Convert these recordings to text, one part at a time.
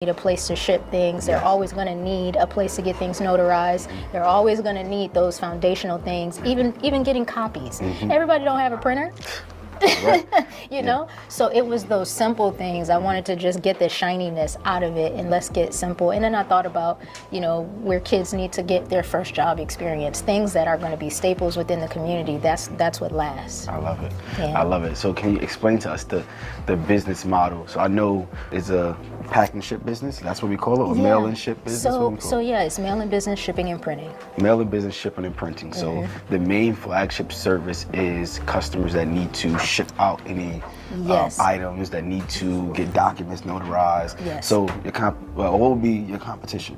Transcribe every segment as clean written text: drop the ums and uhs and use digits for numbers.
need a place to ship things. They're always going to need a place to get things notarized. They're always going to need those foundational things, even getting copies. Everybody don't have a printer. Right. You know, so it was those simple things. I wanted to just get the shininess out of it, and let's get simple. And then I thought about, you know, where kids need to get their first job experience, things that are going to be staples within the community. That's what lasts. I love it. Yeah. I love it. So can you explain to us the business model? So I know it's a pack and ship business. That's what we call it, or mail and ship business. So yeah, it's mail and business, shipping and printing. Mail and business, shipping and printing. So the main flagship service is customers that need to ship out any items, that need to get documents notarized. Yes. So what would be your competition?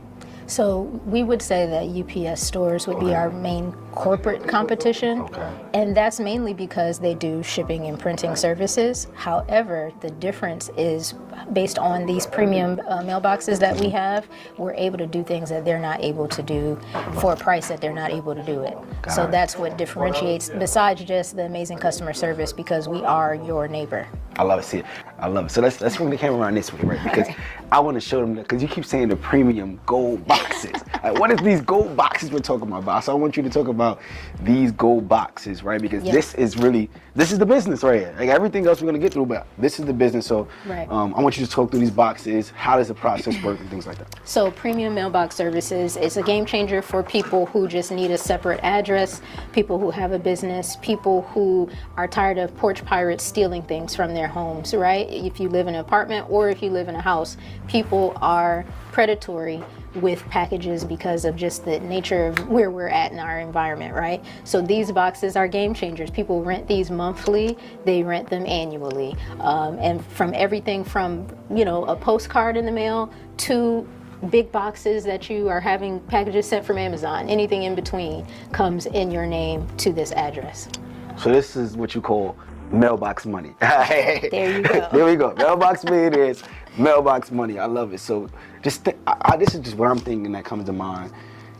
So we would say that UPS stores would be our main corporate competition. Okay. And that's mainly because they do shipping and printing services. However, the difference is based on these premium mailboxes that we have, we're able to do things that they're not able to do for a price that they're not able to do it. So that's what differentiates, besides just the amazing customer service, because we are your neighbor. I love it. See, I love it. So let's bring the camera around this way, right? Because I want to show them, because you keep saying the premium gold boxes. Like, what is these gold boxes we're talking about? So I want you to talk about these gold boxes, right? Because this is the business right here. Like, everything else we're going to get through, but this is the business. So I want you to talk through these boxes. How does the process work and things like that? So premium mailbox services is a game changer for people who just need a separate address, people who have a business, people who are tired of porch pirates stealing things from their homes, right? If you live in an apartment or if you live in a house, people are predatory with packages because of just the nature of where we're at in our environment, right? So these boxes are game changers. People rent these monthly, they rent them annually. And from everything from, you know, a postcard in the mail to big boxes that you are having packages sent from Amazon, anything in between comes in your name to this address. So this is what you call mailbox money. There you go. There we go. Mailbox millionaires, mailbox money. I love it. So just this is just what I'm thinking that comes to mind.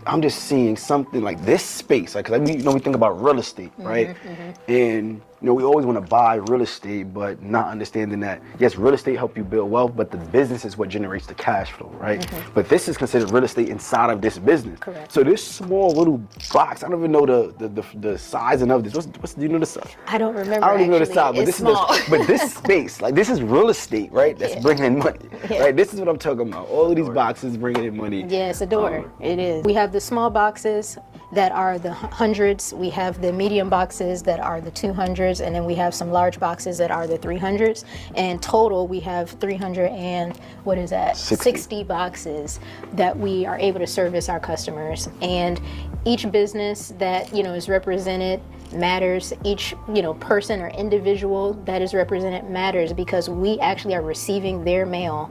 I'm just seeing something like this space, like, 'cause we think about real estate, right? And we always want to buy real estate, but not understanding that, yes, real estate help you build wealth, but the business is what generates the cash flow, right? But this is considered real estate inside of this business. Correct. So this small little box, I don't even know the sizing of this. What's do you know the size? I don't remember. I don't even know the size, but it's this small. but this space, like, this is real estate, right? That's bringing in money, right? This is what I'm talking about. All of these boxes bringing in money. Yeah, it's a door. It is. We have the small boxes that are the hundreds. We have the medium boxes that are the 200s, and then we have some large boxes that are the 300s. And total, we have 60 boxes that we are able to service our customers. And each business that is represented matters. Each person or individual that is represented matters, because we actually are receiving their mail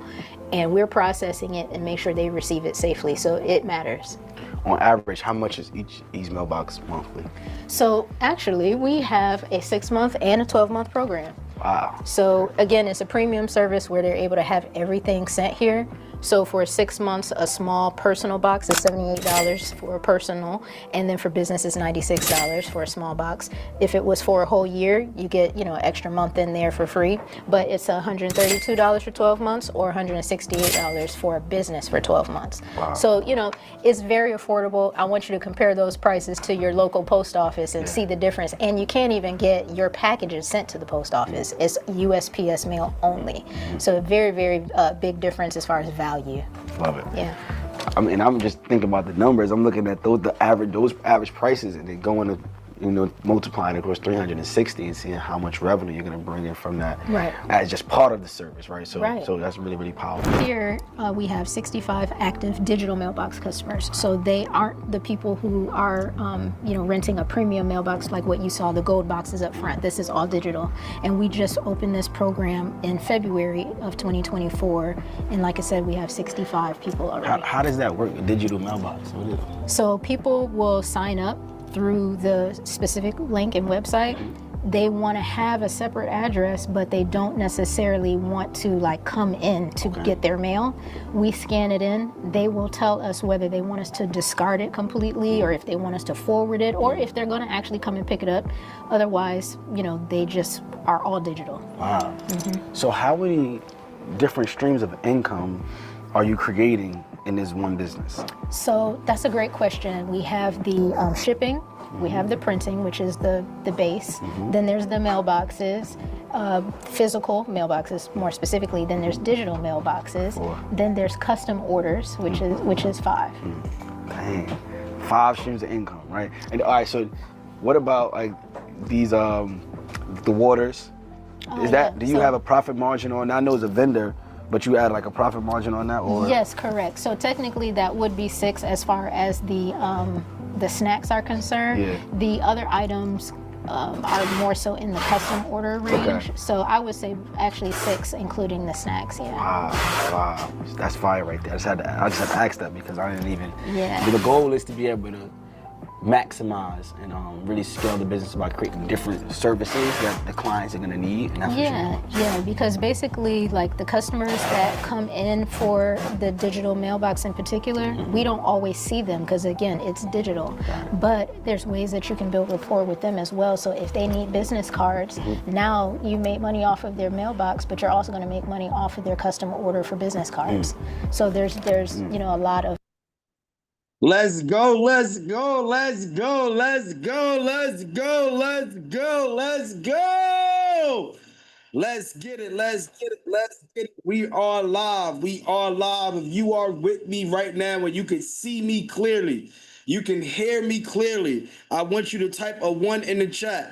and we're processing it and make sure they receive it safely. So it matters. On average, how much is each mailbox monthly? So actually, we have a 6-month and a 12-month program. Wow. So again, it's a premium service where they're able to have everything sent here. So for 6 months, a small personal box is $78 for a personal, and then for business is $96 for a small box. If it was for a whole year, you get an extra month in there for free, but it's $132 for 12 months or $168 for a business for 12 months. Wow. So it's very affordable. I want you to compare those prices to your local post office and see the difference. And you can't even get your packages sent to the post office. It's USPS mail only. So a very, very big difference as far as value. Love it. Yeah. I mean, I'm just thinking about the numbers. I'm looking at those average prices, and then going to multiplying across 360 and seeing how much revenue you're going to bring in from that. Right. As just part of the service, right? So Right. so that's really, really powerful. Here we have 65 active digital mailbox customers. So they aren't the people who are renting a premium mailbox like what you saw, the gold boxes up front. This is all digital. And we just opened this program in February of 2024. And like I said, we have 65 people already. How does that work, a digital mailbox? What is it? So people will sign up through the specific link and website. They want to have a separate address, but they don't necessarily want to come in to get their mail. We scan it in. They will tell us whether they want us to discard it completely, or if they want us to forward it, or if they're going to actually come and pick it up. Otherwise, they just are all digital. Wow. So how many different streams of income are you creating in this one business? So that's a great question. We have the shipping, we have the printing, which is the base. Then there's the mailboxes, physical mailboxes more specifically. Then there's digital mailboxes. 4. Then there's custom orders, which is 5. Dang, 5 streams of income, right? And all right, so what about like these the waters? Is that do you have a profit margin on? I know as a vendor, but you add like a profit margin on that, or? Yes, correct. So technically that would be 6 as far as the snacks are concerned. Yeah. The other items are more so in the custom order range. Okay. So I would say actually 6, including the snacks. Yeah. Wow, that's fire right there. I just had to ask that because I didn't even. Yeah. The goal is to be able to maximize and really scale the business by creating different services that the clients are going to need, and that's what you want. Yeah, because basically like the customers that come in for the digital mailbox in particular, we don't always see them because again, it's digital. But there's ways that you can build rapport with them as well. So if they need business cards, now you make money off of their mailbox, but you're also going to make money off of their custom order for business cards. So there's you know, a lot of. Let's go, let's go, let's go, let's go, let's go, let's go, let's go. Let's get it, let's get it, let's get it. We are live, we are live. If you are with me right now and you can see me clearly, you can hear me clearly, I want you to type a 1 in the chat.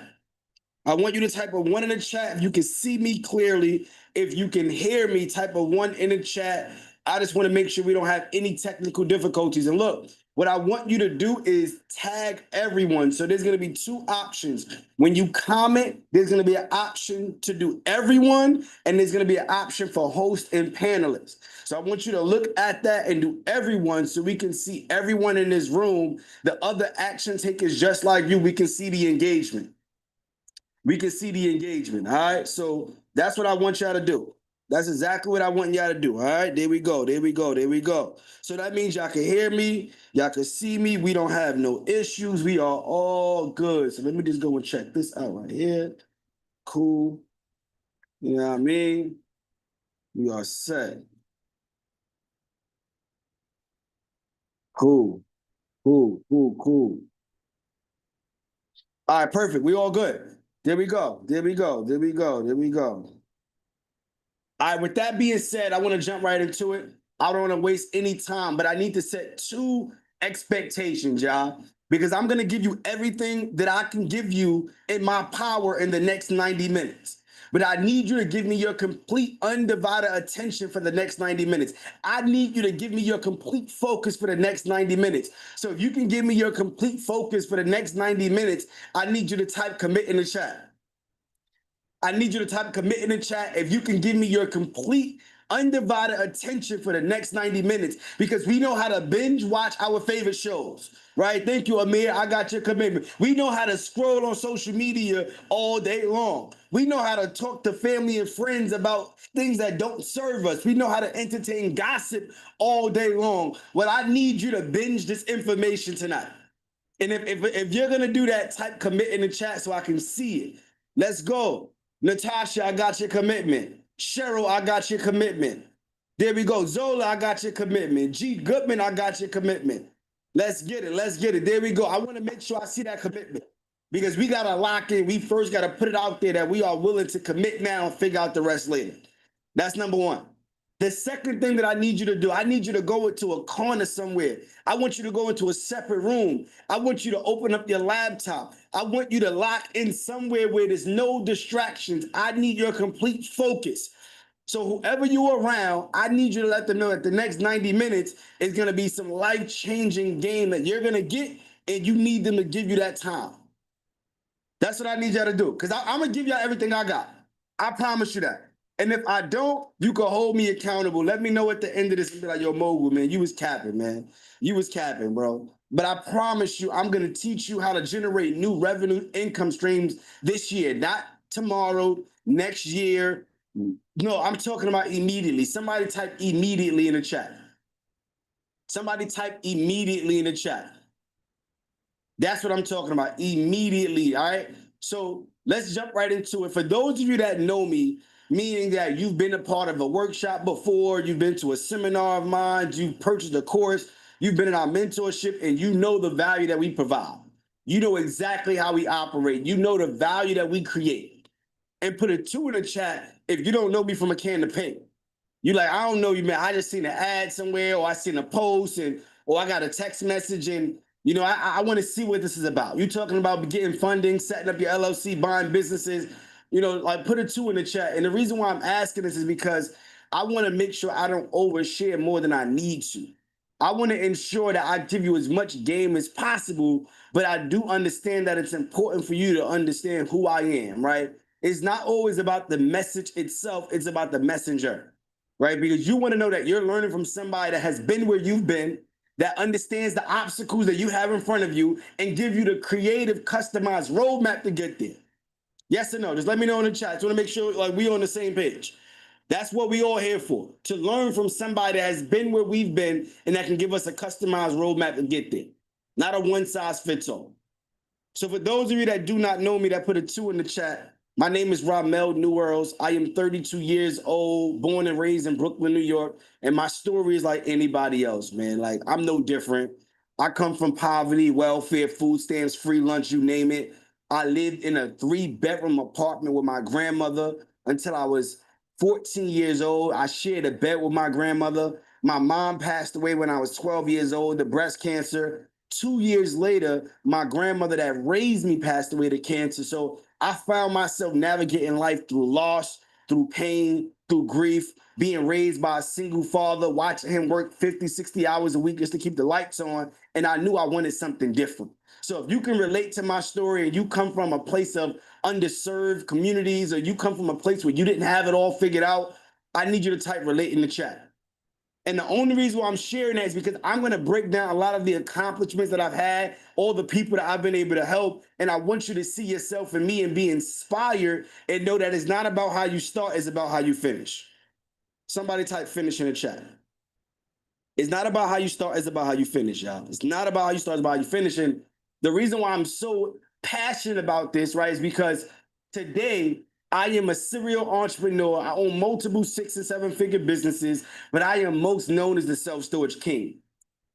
I want you to type a 1 in the chat if you can see me clearly. If you can hear me, type a 1 in the chat. I just want to make sure we don't have any technical difficulties. And look, what I want you to do is tag everyone. So there's going to be 2 options. When you comment, there's going to be an option to do everyone, and there's going to be an option for host and panelists. So I want you to look at that and do everyone so we can see everyone in this room. The other action takers just like you, we can see the engagement. We can see the engagement, all right? So that's what I want y'all to do. That's exactly what I want y'all to do, all right? There we go, there we go, there we go. So that means y'all can hear me, y'all can see me. We don't have no issues. We are all good. So let me just go and check this out right here. Cool. You know what I mean? We are set. Cool, cool, cool, cool. All right, perfect. We all good. There we go, there we go, there we go, there we go. All right, with that being said, I want to jump right into it. I don't want to waste any time, but I need to set 2 expectations, y'all, because I'm going to give you everything that I can give you in my power in the next 90 minutes. But I need you to give me your complete undivided attention for the next 90 minutes. I need you to give me your complete focus for the next 90 minutes. So if you can give me your complete focus for the next 90 minutes, I need you to type commit in the chat. I need you to type commit in the chat if you can give me your complete undivided attention for the next 90 minutes, because we know how to binge watch our favorite shows, right? Thank you, Amir. I got your commitment. We know how to scroll on social media all day long. We know how to talk to family and friends about things that don't serve us. We know how to entertain gossip all day long. Well, I need you to binge this information tonight. And if you're going to do that, type commit in the chat so I can see it. Let's go. Natasha, I got your commitment. Cheryl, I got your commitment. There we go. Zola, I got your commitment. G. Goodman, I got your commitment. Let's get it. Let's get it. There we go. I want to make sure I see that commitment because we got to lock in. We first got to put it out there that we are willing to commit now and figure out the rest later. That's number 1. The second thing that I need you to do, I need you to go into a corner somewhere. I want you to go into a separate room. I want you to open up your laptop. I want you to lock in somewhere where there's no distractions. I need your complete focus. So whoever you're around, I need you to let them know that the next 90 minutes is going to be some life-changing game that you're going to get, and you need them to give you that time. That's what I need y'all to do, because I'm going to give y'all everything I got. I promise you that. And if I don't, you can hold me accountable. Let me know at the end of this and be like, yo, Mogul, man, you was capping, man. You was capping, bro. But I promise you, I'm going to teach you how to generate new revenue income streams this year, not tomorrow, next year. No, I'm talking about immediately. Somebody type immediately in the chat. Somebody type immediately in the chat. That's what I'm talking about, immediately, all right? So let's jump right into it. For those of you that know me, meaning that you've been a part of a workshop before, you've been to a seminar of mine, you've purchased a course, you've been in our mentorship, and you know the value that we provide. You know exactly how we operate. You know the value that we create. And put a 2 in the chat if you don't know me from a can of paint. You like, I don't know you, man. I just seen an ad somewhere, or I seen a post, or I got a text message, and I want to see what this is about. You talking about getting funding, setting up your LLC, buying businesses, like put a 2 in the chat. And the reason why I'm asking this is because I want to make sure I don't overshare more than I need to. I want to ensure that I give you as much game as possible, but I do understand that it's important for you to understand who I am, right? It's not always about the message itself, it's about the messenger, right? Because you want to know that you're learning from somebody that has been where you've been, that understands the obstacles that you have in front of you, and give you the creative, customized roadmap to get there. Yes or no? Just let me know in the chat. Just want to make sure like we on the same page. That's what we all here for, to learn from somebody that has been where we've been and that can give us a customized roadmap to get there. Not a one-size-fits-all. So for those of you that do not know me, that put a 2 in the chat, my name is Ramel Newworlds. I am 32 years old, born and raised in Brooklyn, New York. And my story is like anybody else, man. Like, I'm no different. I come from poverty, welfare, food stamps, free lunch, you name it. I lived in a 3-bedroom apartment with my grandmother until I was 14 years old. I shared a bed with my grandmother. My mom passed away when I was 12 years old to breast cancer. 2 years later, my grandmother that raised me passed away to cancer. So I found myself navigating life through loss, through pain, through grief, being raised by a single father, watching him work 50, 60 hours a week just to keep the lights on. And I knew I wanted something different. So if you can relate to my story and you come from a place of underserved communities, or you come from a place where you didn't have it all figured out, I need you to type relate in the chat. And the only reason why I'm sharing that is because I'm going to break down a lot of the accomplishments that I've had, all the people that I've been able to help. And I want you to see yourself in me and be inspired and know that it's not about how you start, it's about how you finish. Somebody type finish in the chat. It's not about how you start, it's about how you finish, y'all. It's not about how you start, it's about how you finish. And the reason why I'm so passionate about this, right, is because today I am a serial entrepreneur. I own multiple 6- and 7-figure businesses, but I am most known as the self-storage king.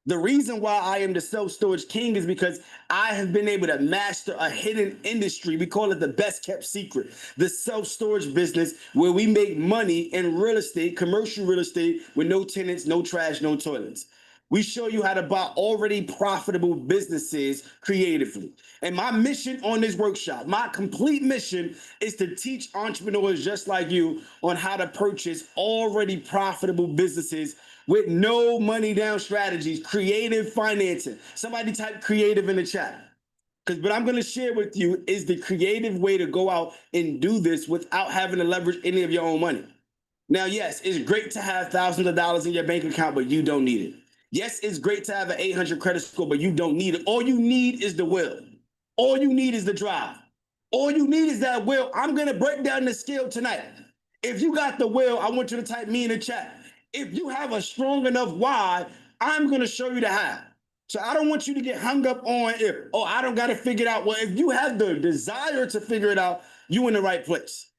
The reason why I am the self-storage king is because I have been able to master a hidden industry. We call it the best kept secret, the self-storage business, where we make money in real estate, commercial real estate, with no tenants, no trash, no toilets. We show you how to buy already profitable businesses creatively. And my mission on this workshop, my complete mission, is to teach entrepreneurs just like you on how to purchase already profitable businesses with no money down strategies, creative financing. Somebody type creative in the chat. Because what I'm going to share with you is the creative way to go out and do this without having to leverage any of your own money. Now, yes, it's great to have thousands of dollars in your bank account, but you don't need it. Yes, it's great to have an 800 credit score, but you don't need it. All you need is the will. All you need is the drive. All you need is that will. I'm going to break down the scale tonight. If you got the will, I want you to type me in the chat. If you have a strong enough why, I'm going to show you the how. So I don't want you to get hung up on I don't got to figure it out. Well, if you have the desire to figure it out, you're in the right place.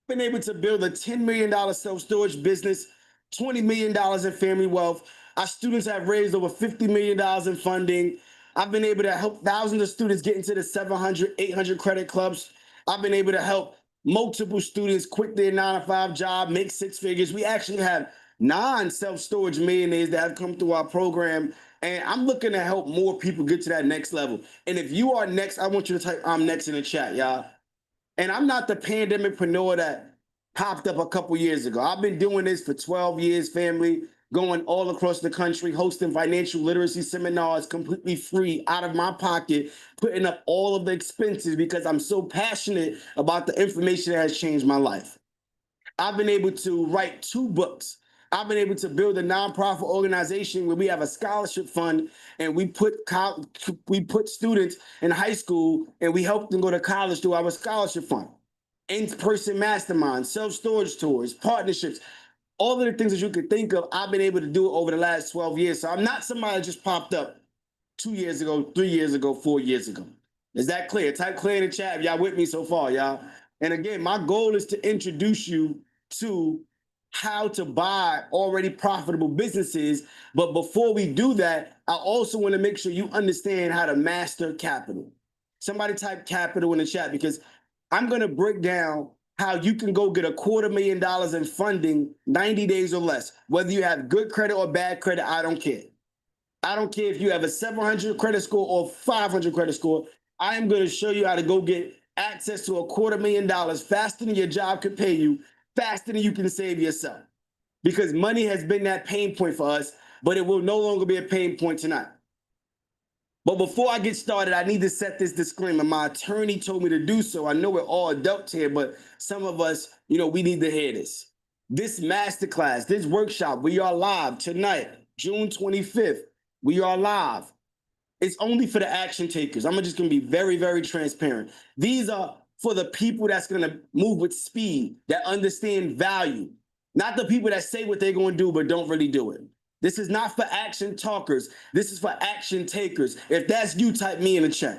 Been able to build a $10 million self-storage business, $20 million in family wealth. Our students have raised over $50 million in funding. I've been able to help thousands of students get into the 700, 800 credit clubs. I've been able to help multiple students quit their 9-to-5 job, make 6 figures. We actually have 9 self-storage millionaires that have come through our program. And I'm looking to help more people get to that next level. And if you are next, I want you to type I'm next in the chat, y'all. And I'm not the pandemicpreneur that popped up a couple years ago. I've been doing this for 12 years, family, going all across the country, hosting financial literacy seminars completely free out of my pocket, putting up all of the expenses because I'm so passionate about the information that has changed my life. I've been able to write 2 books. I've been able to build a nonprofit organization where we have a scholarship fund, and we put students in high school and we help them go to college through our scholarship fund. In-person masterminds, self-storage tours, partnerships, all of the things that you could think of, I've been able to do over the last 12 years. So I'm not somebody that just popped up 2 years ago, 3 years ago, 4 years ago. Is that clear? Type clear in the chat if y'all with me so far, y'all. And again, my goal is to introduce you to how to buy already profitable businesses. But before we do that, I also want to make sure you understand how to master capital. Somebody type capital in the chat, because I'm going to break down how you can go get $250,000 in funding 90 days or less. Whether you have good credit or bad credit, I don't care. I don't care if you have a 700 credit score or 500 credit score. I am going to show you how to go get access to $250,000 faster than your job could pay you, faster than you can save yourself. Because money has been that pain point for us, but it will no longer be a pain point tonight. But before I get started, I need to set this disclaimer. My attorney told me to do so. I know we're all adults here, but some of us, we need to hear this. This masterclass, this workshop, we are live tonight, June 25th. We are live. It's only for the action takers. I'm just going to be very, very transparent. These are for the people that's going to move with speed, that understand value, not the people that say what they're going to do but don't really do it. This is not for action talkers. This is for action takers. If that's you, type me in the chat.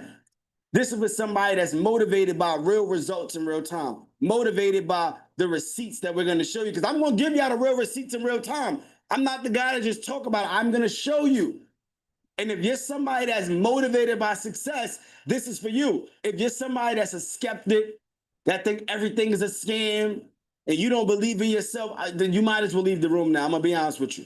This is for somebody that's motivated by real results in real time, motivated by the receipts that we're going to show you, because I'm going to give you all the real receipts in real time. I'm not the guy to just talk about it. I'm going to show you. And if you're somebody that's motivated by success, this is for you. If you're somebody that's a skeptic, that think everything is a scam, and you don't believe in yourself, then you might as well leave the room now. I'm going to be honest with you.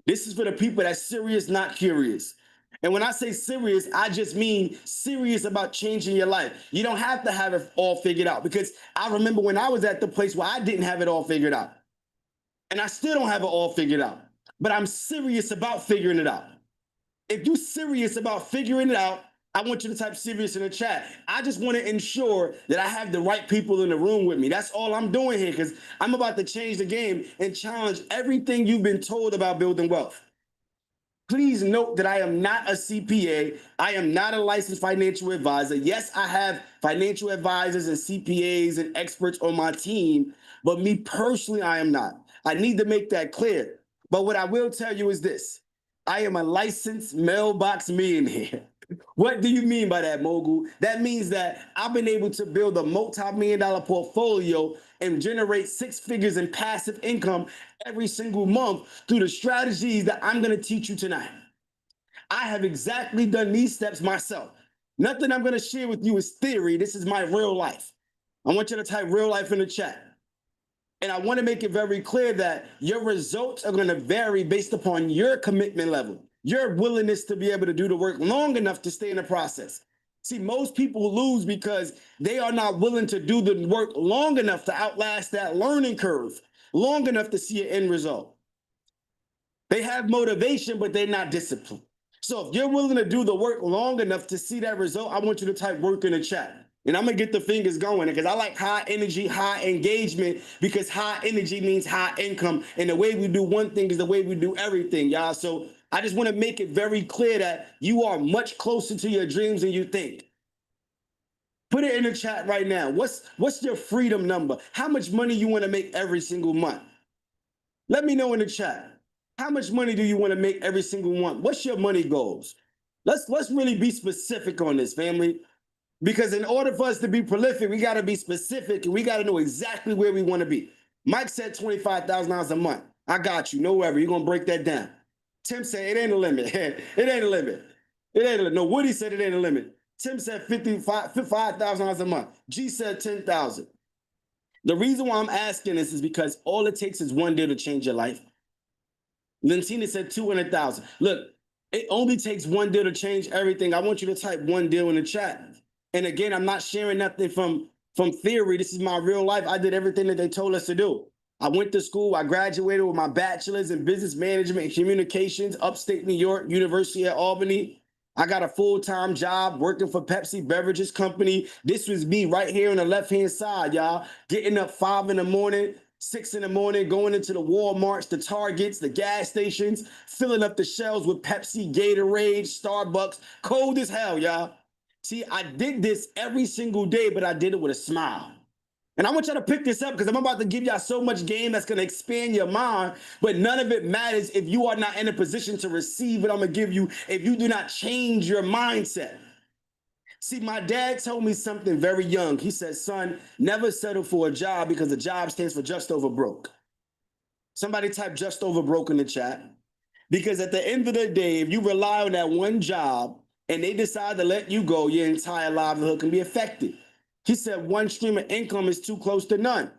This is for the people that's serious, not curious. And when I say serious, I just mean serious about changing your life. You don't have to have it all figured out, because I remember when I was at the place where I didn't have it all figured out. And I still don't have it all figured out, but I'm serious about figuring it out. If you're serious about figuring it out, I want you to type serious in the chat. I just want to ensure that I have the right people in the room with me. That's all I'm doing here, because I'm about to change the game and challenge everything you've been told about building wealth. Please note that I am not a CPA. I am not a licensed financial advisor. Yes, I have financial advisors and CPAs and experts on my team, but me personally, I am not. I need to make that clear. But what I will tell you is this. I am a licensed mailbox millionaire. What do you mean by that, Mogul? That means that I've been able to build a multi-million-dollar portfolio and generate 6 figures in passive income every single month through the strategies that I'm going to teach you tonight. I have exactly done these steps myself. Nothing I'm going to share with you is theory. This is my real life. I want you to type real life in the chat. And I want to make it very clear that your results are going to vary based upon your commitment level, your willingness to be able to do the work long enough to stay in the process. See, most people lose because they are not willing to do the work long enough to outlast that learning curve, long enough to see an end result. They have motivation, but they're not disciplined. So if you're willing to do the work long enough to see that result, I want you to type work in the chat. And I'm going to get the fingers going, because I like high energy, high engagement, because high energy means high income. And the way we do one thing is the way we do everything, y'all. So I just want to make it very clear that you are much closer to your dreams than you think. Put it in the chat right now. What's your freedom number? How much money you want to make every single month? Let me know in the chat. How much money do you want to make every single month? What's your money goals? Let's really be specific on this, family. Because in order for us to be prolific, we got to be specific, and we got to know exactly where we want to be. Mike said $25,000 a month. I got you. No worry. You're going to break that down. Tim said it ain't a limit. It ain't a limit. It ain't a limit. No, Woody said it ain't a limit. Tim said $55,000 a month. G said $10,000. The reason why I'm asking this is because all it takes is one deal to change your life. Lentina said $200,000. Look, it only takes one deal to change everything. I want you to type one deal in the chat. And again, I'm not sharing nothing from theory. This is my real life. I did everything that they told us to do. I went to school. I graduated with my bachelor's in business management and communications, upstate New York, University at Albany. I got a full-time job working for Pepsi Beverages Company. This was me right here on the left-hand side, y'all. Getting up 5 in the morning, 6 in the morning, going into the Walmarts, the Targets, the gas stations, filling up the shelves with Pepsi, Gatorade, Starbucks. Cold as hell, y'all. See, I did this every single day, but I did it with a smile. And I want y'all to pick this up, because I'm about to give y'all so much game that's going to expand your mind, but none of it matters if you are not in a position to receive what I'm going to give you, if you do not change your mindset. See, my dad told me something very young. He said, son, never settle for a job because a job stands for just over broke. Somebody type just over broke in the chat. Because at the end of the day, if you rely on that one job and they decide to let you go, your entire livelihood can be affected. He said one stream of income is too close to none.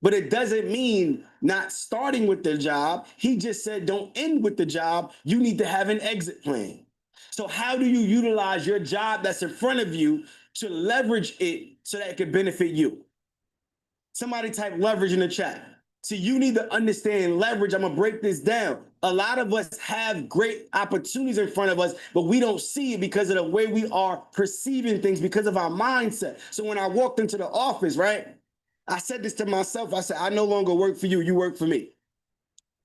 But it doesn't mean not starting with the job. He just said don't end with the job. You need to have an exit plan. So how do you utilize your job that's in front of you to leverage it so that it can benefit you? Somebody type leverage in the chat. So you need to understand leverage. I'm gonna break this down. A lot of us have great opportunities in front of us, but we don't see it because of the way we are perceiving things, because of our mindset. So when I walked into the office, right, I said this to myself. I said, I no longer work for you, you work for me.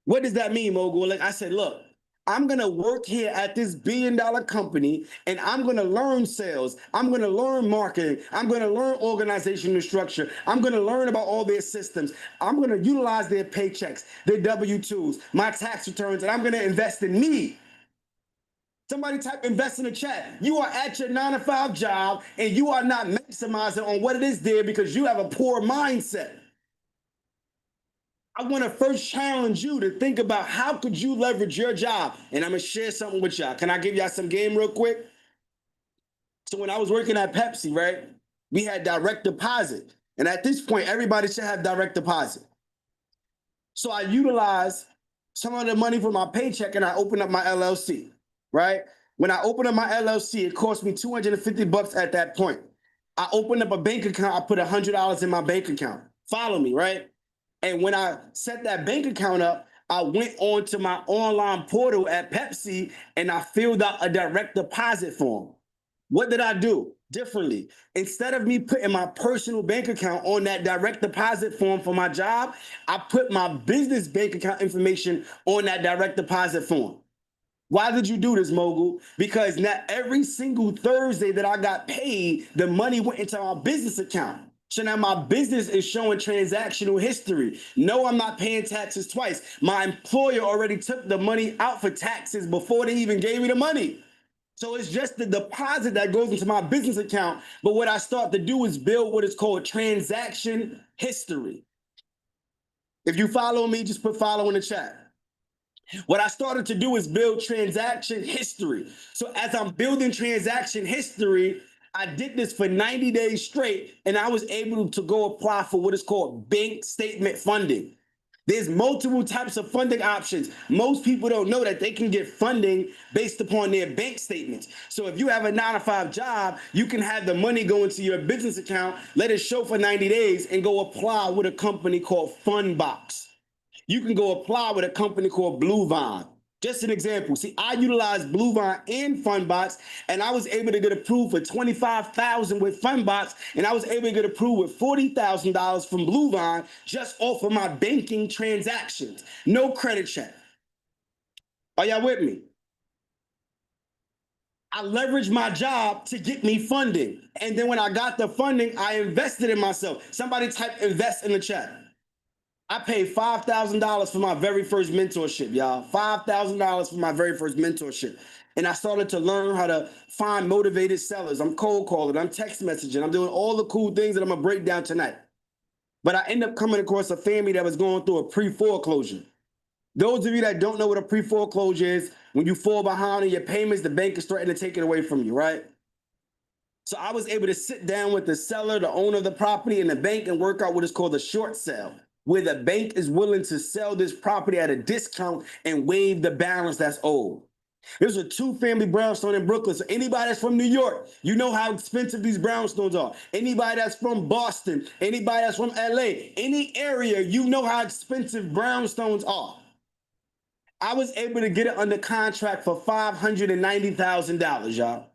What does that mean, Mogul? Like I said, look, I'm gonna work here at this billion-dollar company and I'm gonna learn sales. I'm gonna learn marketing. I'm gonna learn organizational structure. I'm gonna learn about all their systems. I'm gonna utilize their paychecks, their W-2s, my tax returns, and I'm gonna invest in me. Somebody type invest in the chat. You are at your 9-to-5 job and you are not maximizing on what it is there because you have a poor mindset. I want to first challenge you to think about how could you leverage your job? And I'm going to share something with y'all. Can I give y'all some game real quick? So when I was working at Pepsi, right, we had direct deposit. And at this point, everybody should have direct deposit. So I utilized some of the money from my paycheck and I opened up my LLC, right? When I opened up my LLC, it cost me $250 at that point. I opened up a bank account. I put $100 in my bank account. Follow me, right? And when I set that bank account up, I went on to my online portal at Pepsi and I filled out a direct deposit form. What did I do differently? Instead of me putting my personal bank account on that direct deposit form for my job, I put my business bank account information on that direct deposit form. Why did you do this, Mogul? Because not every single Thursday that I got paid, the money went into my business account. So now my business is showing transactional history. No, I'm not paying taxes twice. My employer already took the money out for taxes before they even gave me the money. So it's just the deposit that goes into my business account. But what I start to do is build what is called transaction history. If you follow me, just put follow in the chat. What I started to do is build transaction history. So as I'm building transaction history, I did this for 90 days straight, and I was able to go apply for what is called bank statement funding. There's multiple types of funding options. Most people don't know that they can get funding based upon their bank statements. So if you have a 9-to-5 job, you can have the money go into your business account, let it show for 90 days, and go apply with a company called Fundbox. You can go apply with a company called Bluevine. Just an example. See, I utilized Bluevine and Fundbox, and I was able to get approved for $25,000 with Fundbox, and I was able to get approved with $40,000 from Bluevine just off of my banking transactions. No credit check. Are y'all with me? I leveraged my job to get me funding. And then when I got the funding, I invested in myself. Somebody type invest in the chat. I paid $5,000 for my very first mentorship, y'all. $5,000 for my very first mentorship. And I started to learn how to find motivated sellers. I'm cold calling, I'm text messaging, I'm doing all the cool things that I'm gonna break down tonight. But I ended up coming across a family that was going through a pre-foreclosure. Those of you that don't know what a pre-foreclosure is, when you fall behind on your payments, the bank is threatening to take it away from you, right? So I was able to sit down with the seller, the owner of the property, and the bank and work out what is called a short sale, where the bank is willing to sell this property at a discount and waive the balance that's owed. There's a 2-family brownstone in Brooklyn. So anybody that's from New York, you know how expensive these brownstones are. Anybody that's from Boston, anybody that's from LA, any area, you know how expensive brownstones are. I was able to get it under contract for $590,000, y'all.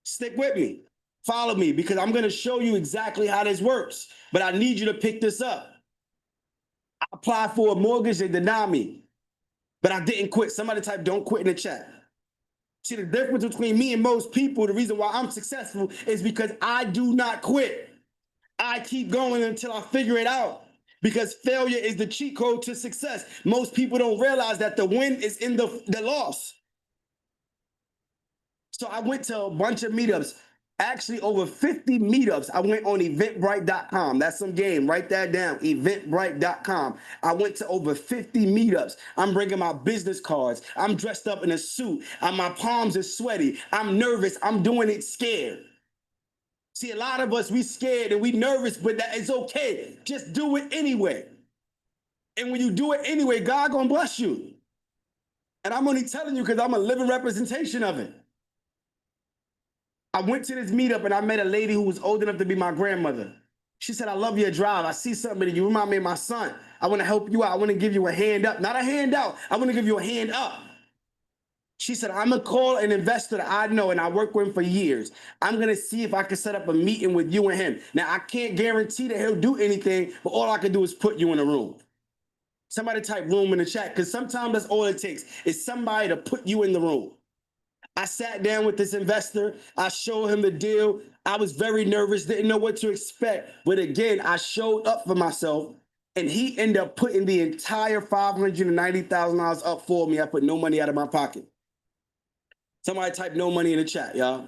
Stick with me. Follow me, because I'm going to show you exactly how this works. But I need you to pick this up. I applied for a mortgage, they denied me, but I didn't quit. Somebody type don't quit in the chat. See, the difference between me and most people, the reason why I'm successful is because I do not quit. I keep going until I figure it out, because failure is the cheat code to success. Most people don't realize that the win is in the loss. So I went to a bunch of meetups. Actually, over 50 meetups. I went on eventbrite.com. That's some game. Write that down. Eventbrite.com. I went to over 50 meetups. I'm bringing my business cards. I'm dressed up in a suit. My palms are sweaty. I'm nervous. I'm doing it scared. See, a lot of us, we scared and we nervous, but that is okay. Just do it anyway. And when you do it anyway, God gonna bless you. And I'm only telling you because I'm a living representation of it. I went to this meetup and I met a lady who was old enough to be my grandmother. She said, I love your drive. I see something in you. You remind me of my son. I want to help you out. I want to give you a hand up. Not a hand out. I want to give you a hand up. She said, I'm going to call an investor that I know and I work with him for years. I'm going to see if I can set up a meeting with you and him. Now, I can't guarantee that he'll do anything, but all I can do is put you in a room. Somebody type room in the chat, because sometimes that's all it takes is somebody to put you in the room. I sat down with this investor. I showed him the deal. I was very nervous, didn't know what to expect. But again, I showed up for myself, and he ended up putting the entire $590,000 up for me. I put no money out of my pocket. Somebody type no money in the chat, y'all.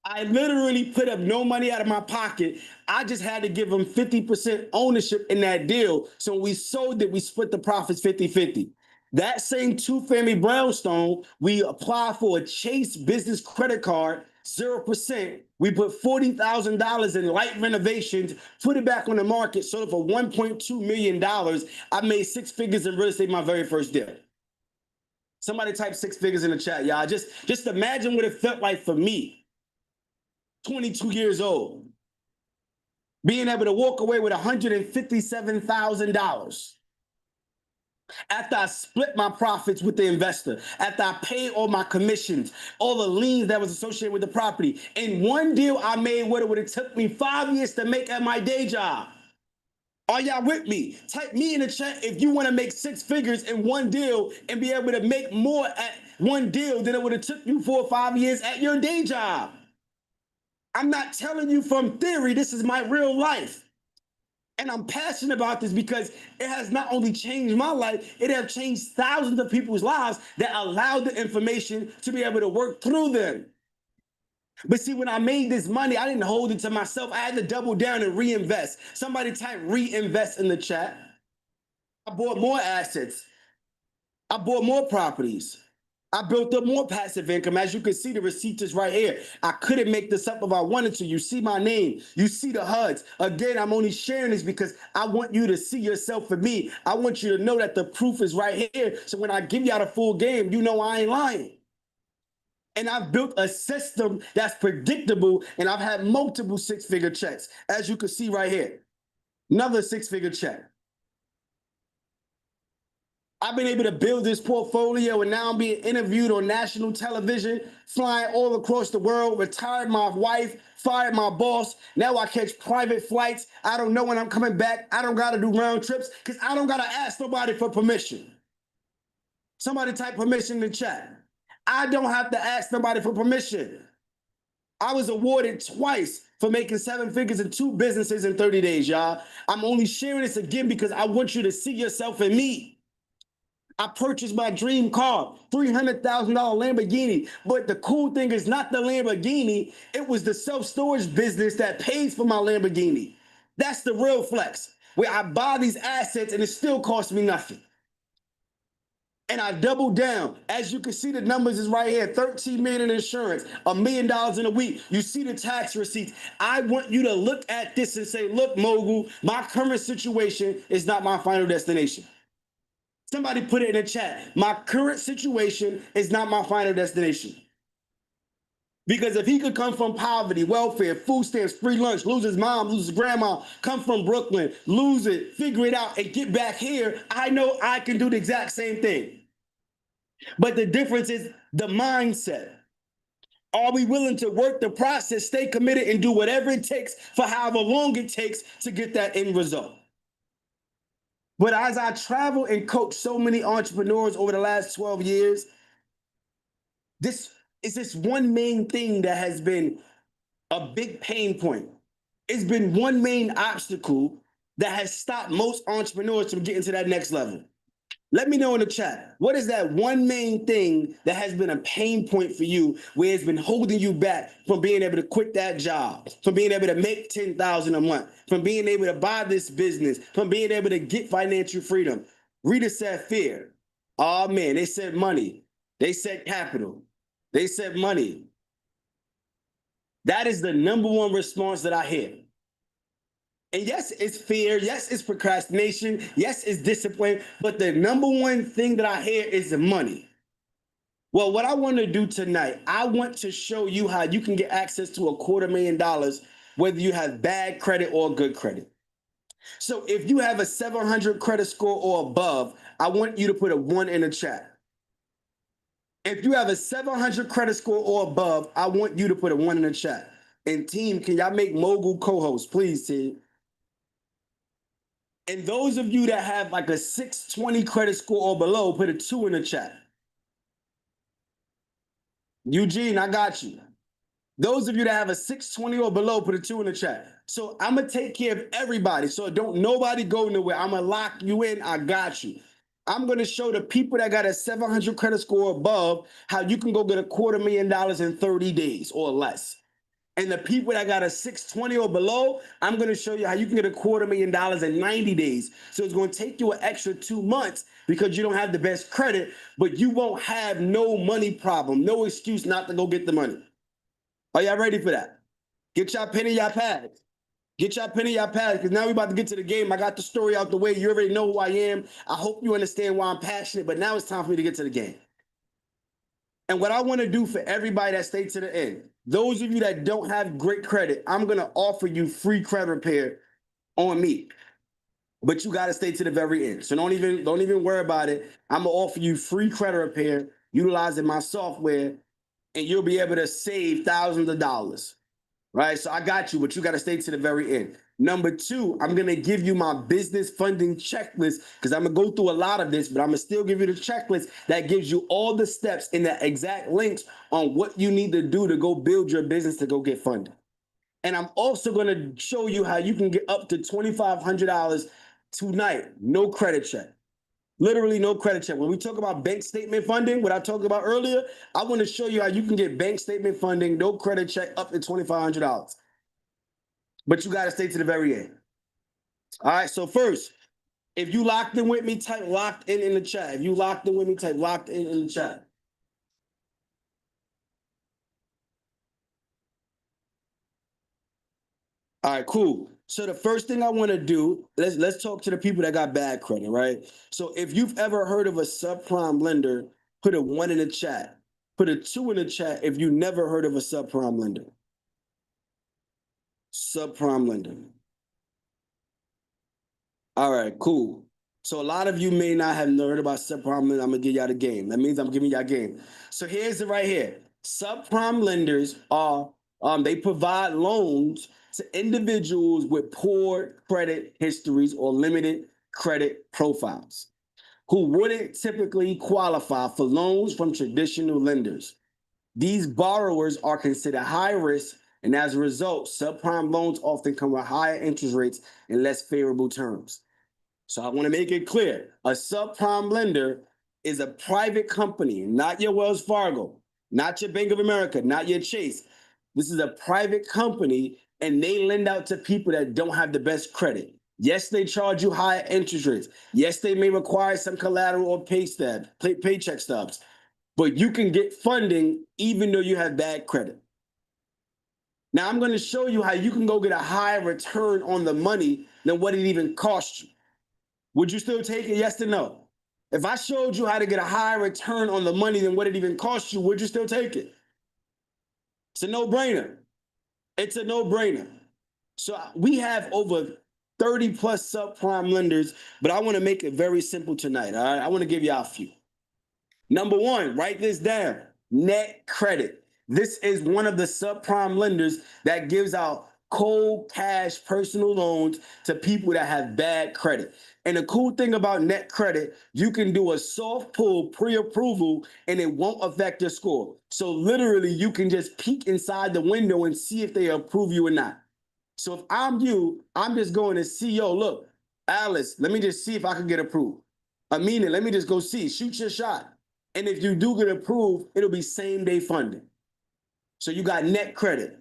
I literally put up no money out of my pocket. I just had to give him 50% ownership in that deal. So when we sold it, we split the profits 50-50. That same two-family brownstone, we applied for a Chase business credit card, 0%. We put $40,000 in light renovations, put it back on the market, sold it for $1.2 million. I made 6 figures in real estate my very first deal. Somebody type 6 figures in the chat, y'all. Just imagine what it felt like for me, 22 years old, being able to walk away with $157,000 after I split my profits with the investor, after I paid all my commissions, all the liens that was associated with the property. In one deal, I made what it would have took me 5 years to make at my day job. Are y'all with me? Type me in the chat if you want to make 6 figures in one deal and be able to make more at one deal than it would have took you 4 or 5 years at your day job. I'm not telling you from theory. This is my real life. And I'm passionate about this because it has not only changed my life, it has changed thousands of people's lives that allowed the information to be able to work through them. But see, when I made this money, I didn't hold it to myself. I had to double down and reinvest. Somebody type reinvest in the chat. I bought more assets. I bought more properties. I built up more passive income. As you can see, the receipt is right here. I couldn't make this up if I wanted to. You see my name. You see the HUDs. Again, I'm only sharing this because I want you to see yourself for me. I want you to know that the proof is right here. So when I give y'all the full game, you know I ain't lying. And I've built a system that's predictable, and I've had multiple 6-figure checks, as you can see right here. Another 6-figure check. I've been able to build this portfolio, and now I'm being interviewed on national television, flying all across the world, retired my wife, fired my boss. Now I catch private flights. I don't know when I'm coming back. I don't got to do round trips because I don't got to ask nobody for permission. Somebody type permission in the chat. I don't have to ask nobody for permission. I was awarded twice for making 7 figures in 2 businesses in 30 days, y'all. I'm only sharing this again because I want you to see yourself in me. I purchased my dream car, $300,000 Lamborghini. But the cool thing is not the Lamborghini. It was the self-storage business that pays for my Lamborghini. That's the real flex, where I buy these assets and it still costs me nothing. And I doubled down. As you can see, the numbers is right here. 13 million in insurance, $1 million in a week. You see the tax receipts. I want you to look at this and say, look, mogul, my current situation is not my final destination. Somebody put it in the chat. My current situation is not my final destination. Because if he could come from poverty, welfare, food stamps, free lunch, lose his mom, lose his grandma, come from Brooklyn, lose it, figure it out, and get back here, I know I can do the exact same thing. But the difference is the mindset. Are we willing to work the process, stay committed, and do whatever it takes for however long it takes to get that end result? But as I travel and coach so many entrepreneurs over the last 12 years, this is this one main thing that has been a big pain point. It's been one main obstacle that has stopped most entrepreneurs from getting to that next level. Let me know in the chat. What is that one main thing that has been a pain point for you where it's been holding you back from being able to quit that job, from being able to make $10,000 a month, from being able to buy this business, from being able to get financial freedom? Rita said fear. Oh man, they said money. They said capital. They said money. That is the number one response that I hear. And yes, it's fear. Yes, it's procrastination. Yes, it's discipline. But the number one thing that I hear is the money. Well, what I want to do tonight, I want to show you how you can get access to $250,000, whether you have bad credit or good credit. So if you have a 700 credit score or above, I want you to put a 1 in the chat. If you have a 700 credit score or above, I want you to put a 1 in the chat. And team, can y'all make Mogul co-host, please, team? And those of you that have like a 620 credit score or below, put a 2 in the chat. Eugene, I got you. Those of you that have a 620 or below, put a 2 in the chat. So I'm gonna take care of everybody. So don't nobody go nowhere. I'm gonna lock you in. I got you. I'm gonna show the people that got a 700 credit score above how you can go get $250,000 in 30 days or less. And the people that got a 620 or below, I'm going to show you how you can get $250,000 in 90 days. So it's going to take you an extra 2 months because you don't have the best credit, but you won't have no money problem, no excuse not to go get the money. Are y'all ready for that? Get y'all pen in y'all pad. Get y'all pen in y'all pad, because now we're about to get to the game. I got the story out the way. You already know who I am. I hope you understand why I'm passionate, but now it's time for me to get to the game. And what I want to do for everybody that stayed to the end, those of you that don't have great credit, I'm going to offer you free credit repair on me. But you got to stay to the very end. So don't even worry about it. I'm going to offer you free credit repair utilizing my software, and you'll be able to save thousands of dollars. Right? So I got you, but you got to stay to the very end. Number 2, I'm going to give you my business funding checklist, because I'm going to go through a lot of this, but I'm going to still give you the checklist that gives you all the steps and the exact links on what you need to do to go build your business to go get funded. And I'm also going to show you how you can get up to $2,500 tonight, no credit check. Literally no credit check. When we talk about bank statement funding, what I talked about earlier, I want to show you how you can get bank statement funding, no credit check, up to $2,500. But you got to stay to the very end. All right, so first, if you locked in with me, type locked in the chat. If you locked in with me, type locked in the chat. All right, cool. So the first thing I want to do, let's talk to the people that got bad credit, right? So if you've ever heard of a subprime lender, put a 1 in the chat. Put a 2 in the chat if you never heard of a subprime lender. Subprime lender. All right, cool. So a lot of you may not have heard about subprime lenders. I'm gonna give y'all the game. That means I'm giving y'all game. So here's it right here. Subprime lenders are they provide loans to individuals with poor credit histories or limited credit profiles who wouldn't typically qualify for loans from traditional lenders. These borrowers are considered high risk, and as a result, subprime loans often come with higher interest rates and less favorable terms. So I want to make it clear, a subprime lender is a private company, not your Wells Fargo, not your Bank of America, not your Chase. This is a private company, and they lend out to people that don't have the best credit. Yes, they charge you higher interest rates. Yes, they may require some collateral or paycheck stubs, but you can get funding even though you have bad credit. Now, I'm going to show you how you can go get a higher return on the money than what it even cost you. Would you still take it? Yes or no? If I showed you how to get a higher return on the money than what it even cost you, would you still take it? It's a no-brainer. It's a no-brainer. So we have over 30 plus subprime lenders, but I want to make it very simple tonight. All right, I want to give y'all a few. Number 1, write this down. Net credit. This is one of the subprime lenders that gives out cold cash personal loans to people that have bad credit. And the cool thing about net credit, you can do a soft pull pre-approval and it won't affect your score. So literally you can just peek inside the window and see if they approve you or not. So if I'm you, I'm just going to see, yo, look, Alice, let me just see if I can get approved. Meaning, let me just go see, shoot your shot. And if you do get approved, it'll be same day funding. So you got net credit.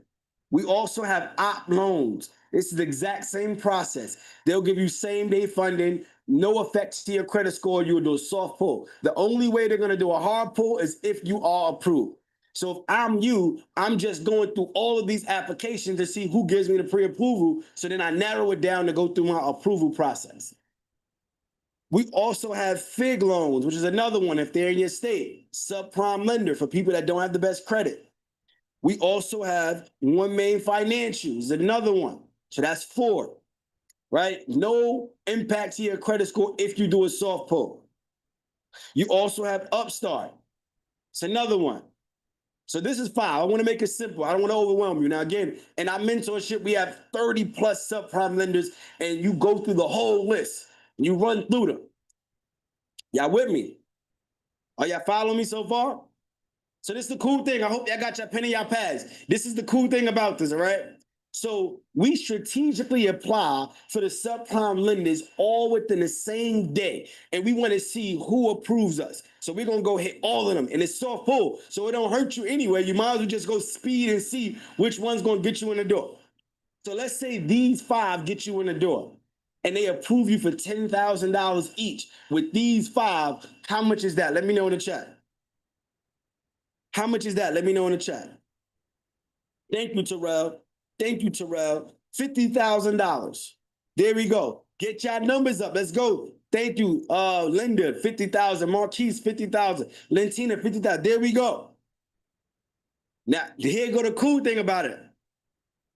We also have op loans. It's the exact same process. They'll give you same day funding, no effects to your credit score. You will do a soft pull. The only way they're going to do a hard pull is if you are approved. So if I'm you, I'm just going through all of these applications to see who gives me the pre-approval. So then I narrow it down to go through my approval process. We also have FIG loans, which is another one if they're in your state, subprime lender for people that don't have the best credit. We also have One Main Financials, another one. So that's 4, right? No impact to your credit score if you do a soft pull. You also have Upstart. It's another one. So this is 5. I want to make it simple. I don't want to overwhelm you. Now, again, in our mentorship, we have 30 plus subprime lenders, and you go through the whole list. You run through them. Y'all with me? Are y'all following me so far? So this is the cool thing. I hope y'all got your pen and y'all pads. This is the cool thing about this, all right? So we strategically apply for the subprime lenders all within the same day. And we want to see who approves us. So we're going to go hit all of them. And it's soft pull. So it don't hurt you anyway. You might as well just go speed and see which one's going to get you in the door. So let's say these 5 get you in the door. And they approve you for $10,000 each. With these 5, how much is that? Let me know in the chat. How much is that? Let me know in the chat. Thank you, Terrell. Thank you, Terrell. $50,000. There we go. Get y'all numbers up. Let's go. Thank you, Linda, 50,000. Marquise, 50,000. Lentina, 50,000. There we go. Now, here go the cool thing about it.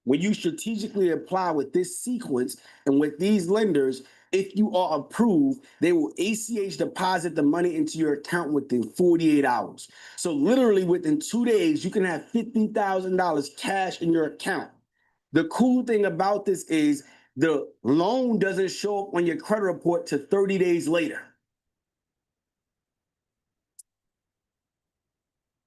When you strategically apply with this sequence and with these lenders, if you are approved, they will ACH deposit the money into your account within 48 hours. So literally within 2 days, you can have $50,000 cash in your account. The cool thing about this is the loan doesn't show up on your credit report till 30 days later.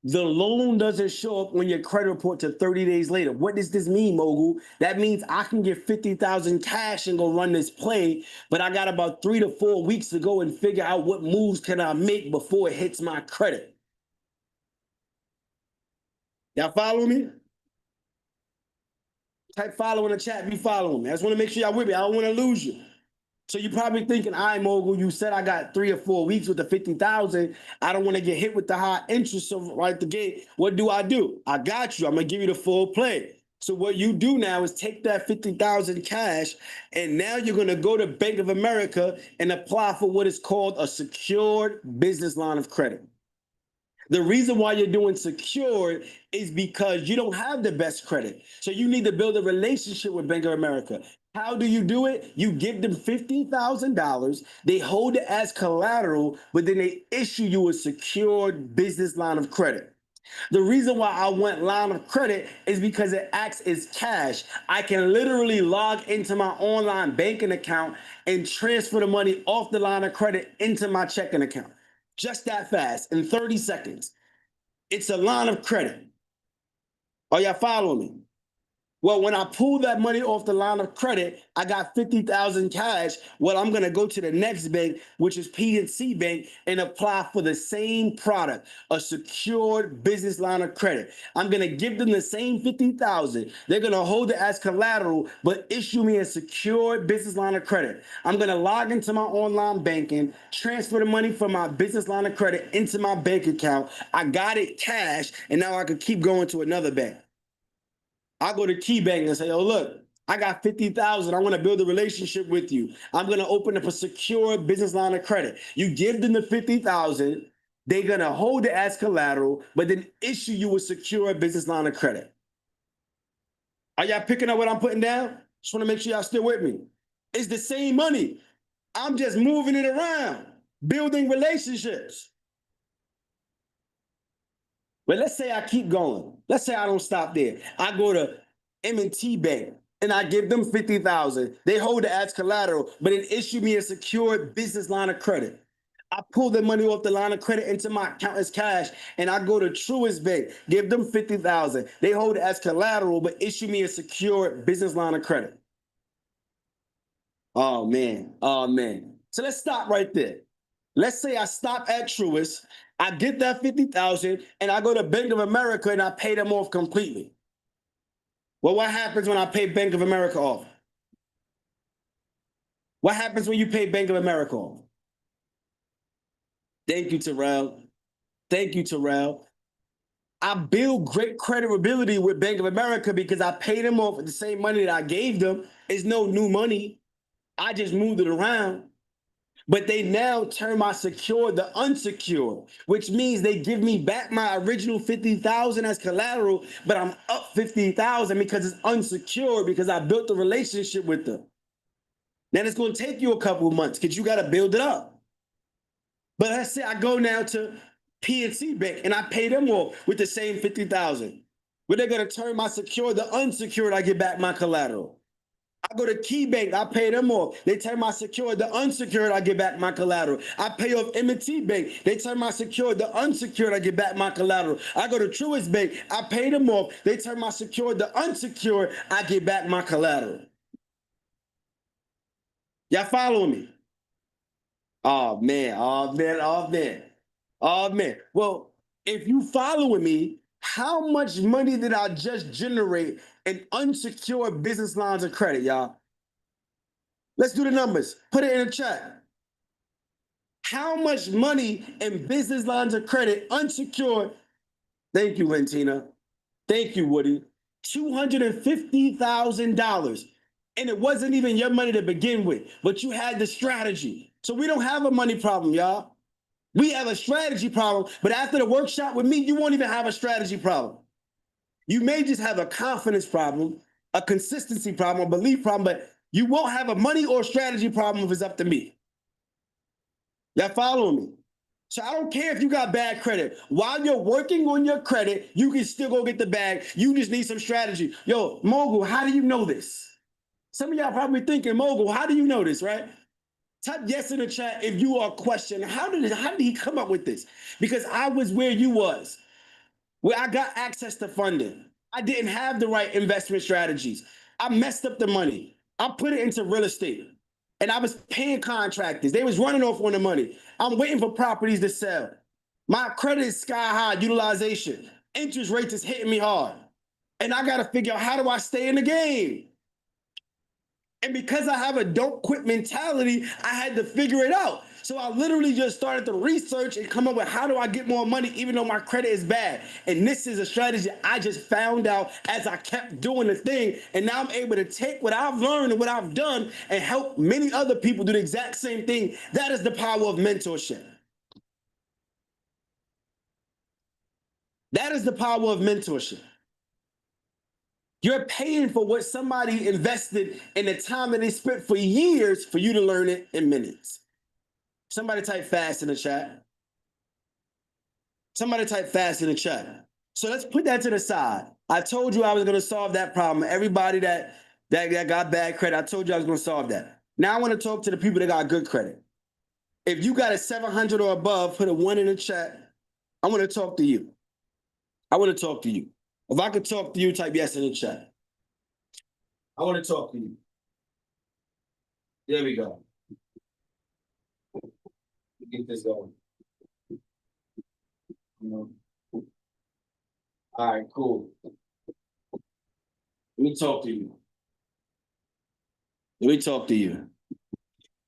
The loan doesn't show up on your credit report till 30 days later. What does this mean, Mogul? That means I can get 50,000 cash and go run this play, but I got about 3 to 4 weeks to go and figure out what moves can I make before it hits my credit. Y'all follow me? Type follow in the chat if you following me. I just want to make sure y'all with me. I don't want to lose you. So you're probably thinking, all right, Mogul, you said I got 3 or 4 weeks with the 50,000. I don't want to get hit with the high interest so right at the gate. What do? I got you. I'm going to give you the full play. So what you do now is take that 50,000 cash, and now you're going to go to Bank of America and apply for what is called a secured business line of credit. The reason why you're doing secured is because you don't have the best credit. So you need to build a relationship with Bank of America. How do you do it? You give them $50,000, they hold it as collateral, but then they issue you a secured business line of credit. The reason why I want line of credit is because it acts as cash. I can literally log into my online banking account and transfer the money off the line of credit into my checking account. Just that fast, in 30 seconds. It's a line of credit. Are y'all following me? Well, when I pull that money off the line of credit, I got 50,000 cash. Well, I'm going to go to the next bank, which is PNC Bank, and apply for the same product, a secured business line of credit. I'm going to give them the same 50,000. They're going to hold it as collateral, but issue me a secured business line of credit. I'm going to log into my online banking, transfer the money from my business line of credit into my bank account. I got it cash, and now I can keep going to another bank. I go to KeyBank and say, oh, look, I got 50,000. I want to build a relationship with you. I'm going to open up a secure business line of credit. You give them the 50,000. They're going to hold it as collateral, but then issue you a secure business line of credit. Are y'all picking up what I'm putting down? Just want to make sure y'all still with me. It's the same money. I'm just moving it around, building relationships. But let's say I keep going. Let's say I don't stop there. I go to M&T Bank and I give them 50,000. They hold it as collateral, but it issue me a secured business line of credit. I pull the money off the line of credit into my account as cash, and I go to Truist Bank, give them 50,000. They hold it as collateral, but issue me a secured business line of credit. Oh man, oh man. So let's stop right there. Let's say I stop at Truist, I get that 50,000, and I go to Bank of America and I pay them off completely. Well, what happens when I pay Bank of America off? What happens when you pay Bank of America off? Thank you, Terrell. Thank you, Terrell. I build great credibility with Bank of America because I paid them off with the same money that I gave them. It's no new money. I just moved it around. But they now turn my secured to unsecured, which means they give me back my original 50,000 as collateral, but I'm up 50,000 because it's unsecured because I built a relationship with them. Now it's going to take you a couple of months because you got to build it up. But let's say I go now to PNC Bank and I pay them off with the same 50,000. But they're going to turn my secured to unsecured, I get back my collateral. I go to Key Bank, I pay them off. They turn my secured to unsecured, I get back my collateral. I pay off M&T Bank. They turn my secured to unsecured, I get back my collateral. I go to Truist Bank, I pay them off. They turn my secured to unsecured, I get back my collateral. Y'all following me? Oh man, oh man, oh man, oh man. Well, if you following me, how much money did I just generate in unsecured business lines of credit, y'all? Let's do the numbers. Put it in the chat. How much money in business lines of credit, unsecured? Thank you, Lentina. Thank you, Woody. $250,000. And it wasn't even your money to begin with, but you had the strategy. So we don't have a money problem, y'all. We have a strategy problem, but after the workshop with me, you won't even have a strategy problem. You may just have a confidence problem, a consistency problem, a belief problem, but you won't have a money or strategy problem if it's up to me. Y'all following me? So I don't care if you got bad credit. While you're working on your credit, you can still go get the bag. You just need some strategy. Yo, Mogul, how do you know this? Some of y'all probably thinking, Mogul, how do you know this, right? Type yes in the chat if you are questioning, how did he come up with this? Because I was where you was, where I got access to funding. I didn't have the right investment strategies. I messed up the money. I put it into real estate. And I was paying contractors. They was running off on the money. I'm waiting for properties to sell. My credit is sky high utilization. Interest rates is hitting me hard. And I got to figure out, how do I stay in the game? And because I have a don't quit mentality, I had to figure it out. So I literally just started to research and come up with, how do I get more money even though my credit is bad? And this is a strategy I just found out as I kept doing the thing. And now I'm able to take what I've learned and what I've done and help many other people do the exact same thing. That is the power of mentorship. That is the power of mentorship. You're paying for what somebody invested in the time that they spent for years for you to learn it in minutes. Somebody type fast in the chat. Somebody type fast in the chat. So let's put that to the side. I told you I was going to solve that problem. Everybody that got bad credit, I told you I was going to solve that. Now I want to talk to the people that got good credit. If you got a 700 or above, put a 1 in the chat. I want to talk to you. I want to talk to you. If I could talk to you, type yes in the chat. I want to talk to you. There we go. Get this going. All right, cool. Let me talk to you. Let me talk to you.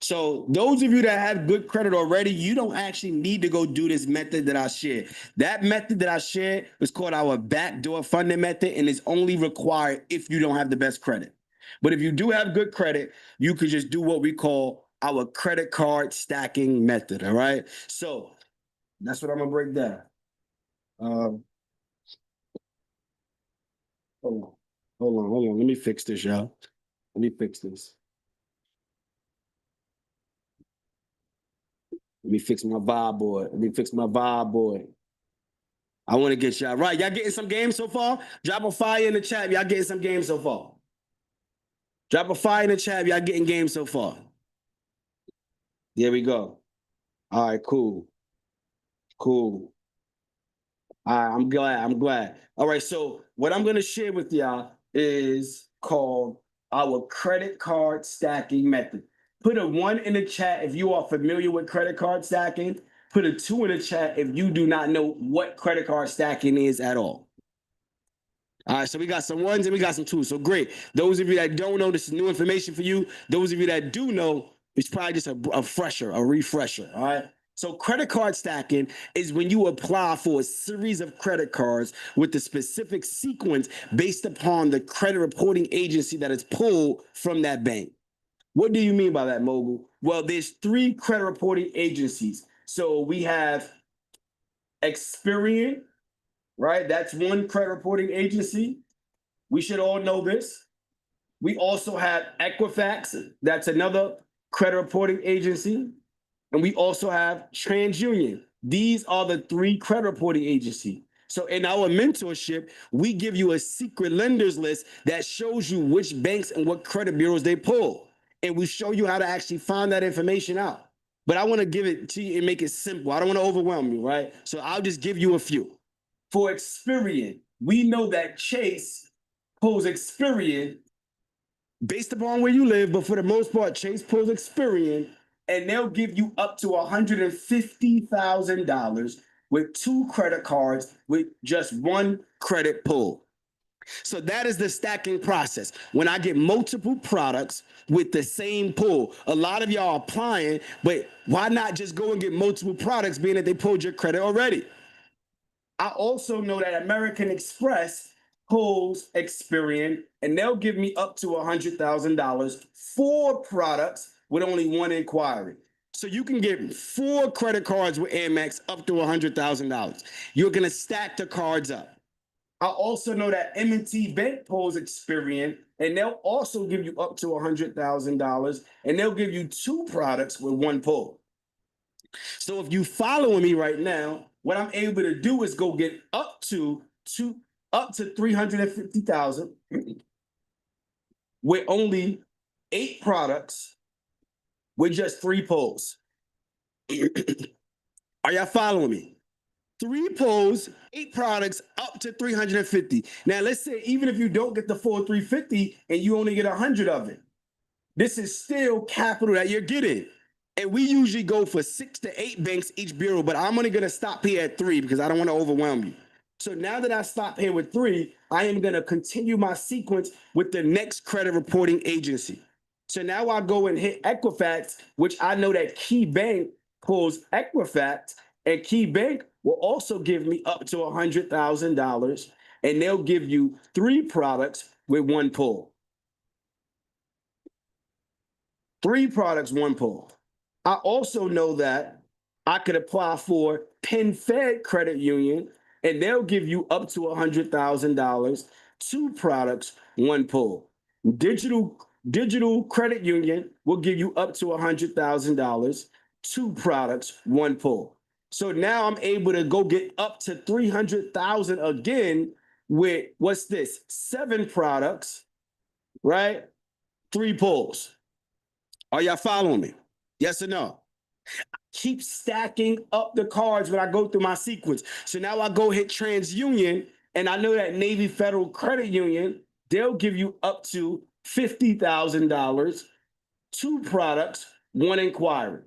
So those of you that have good credit already, you don't actually need to go do this method that I shared. That method that I shared was called our backdoor funding method, and it's only required if you don't have the best credit. But if you do have good credit, you could just do what we call our credit card stacking method, all right? So that's what I'm gonna break down. Hold on. Let me fix this, y'all. Let me fix this. Let me fix my vibe board. I want to get y'all right. Y'all getting some games so far? Drop a fire in the chat. Y'all getting some games so far? Drop a fire in the chat. Y'all getting games so far? There we go. All right, cool. Cool. All right, I'm glad. All right, so what I'm going to share with y'all is called our credit card stacking method. Put a 1 in the chat if you are familiar with credit card stacking. Put a 2 in the chat if you do not know what credit card stacking is at all. All right, so we got some 1s and we got some 2s. So great. Those of you that don't know, this is new information for you. Those of you that do know, it's probably just a refresher. All right. So credit card stacking is when you apply for a series of credit cards with the specific sequence based upon the credit reporting agency that is pulled from that bank. What do you mean by that, Mogul? Well, there's 3 credit reporting agencies. So we have Experian, right? That's one credit reporting agency. We should all know this. We also have Equifax. That's another credit reporting agency. And we also have TransUnion. These are the 3 credit reporting agencies. So in our mentorship, we give you a secret lenders list that shows you which banks and what credit bureaus they pull. And we show you how to actually find that information out. But I want to give it to you and make it simple. I don't want to overwhelm you, right? So I'll just give you a few. For Experian, we know that Chase pulls Experian based upon where you live, but for the most part, Chase pulls Experian, and they'll give you up to $150,000 with 2 credit cards with just 1 credit pull. So that is the stacking process. When I get multiple products with the same pull, a lot of y'all are applying, but why not just go and get multiple products being that they pulled your credit already? I also know that American Express pulls Experian, and they'll give me up to $100,000 for products with only 1 inquiry. So you can get 4 credit cards with Amex up to $100,000. You're gonna stack the cards up. I also know that M&T Bank pulls Experian, and they'll also give you up to $100,000, and they'll give you 2 products with 1 pull. So if you following me right now, what I'm able to do is go get up to 350,000 with only 8 products with just 3 pulls. Are y'all following me? 3 pulls, 8 products, up to 350. Now let's say even if you don't get the full 350 and you only get 100 of it, this is still capital that you're getting. And we usually go for 6 to 8 banks each bureau, but I'm only gonna stop here at 3 because I don't want to overwhelm you. So now that I stop here with 3, I am gonna continue my sequence with the next credit reporting agency. So now I go and hit Equifax, which I know that Key Bank pulls Equifax, and Key Bank will also give me up to $100,000, and they'll give you 3 products with 1 pull. 3 products, 1 pull. I also know that I could apply for PenFed Credit Union, and they'll give you up to $100,000, 2 products, 1 pull. Digital Credit Union will give you up to $100,000, 2 products, 1 pull. So now I'm able to go get up to 300,000 again with what's this? 7 products, right? 3 pulls. Are y'all following me? Yes or no? Keep stacking up the cards when I go through my sequence. So now I go hit TransUnion, and I know that Navy Federal Credit Union, they'll give you up to $50,000, 2 products, 1 inquiry.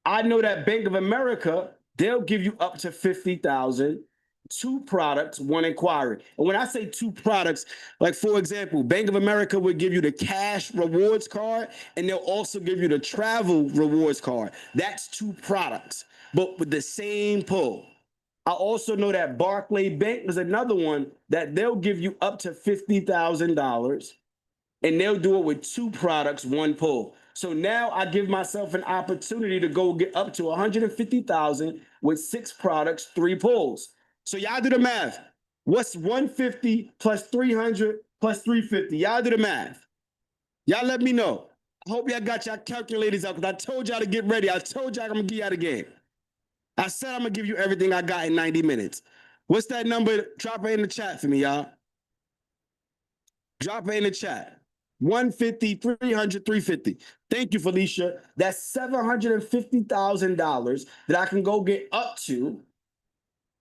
I know that Bank of America, they'll give you up to $50,000, 2 products, 1 inquiry. And when I say 2 products, like for example, Bank of America would give you the cash rewards card, and they'll also give you the travel rewards card. That's 2 products, but with the same pull. I also know that Barclay Bank is another one that they'll give you up to $50,000, and they'll do it with 2 products, 1 pull. So now I give myself an opportunity to go get up to 150,000 with 6 products, 3 pulls. So y'all do the math. What's 150 plus 300 plus 350? Y'all do the math. Y'all let me know. I hope y'all got y'all calculators out because I told y'all to get ready. I told y'all I'm gonna give y'all the game. I said I'm gonna give you everything I got in 90 minutes. What's that number? Drop it in the chat for me, y'all. Drop it in the chat. 150, 300, 350. Thank you, Felicia. That's $750,000 that I can go get up to.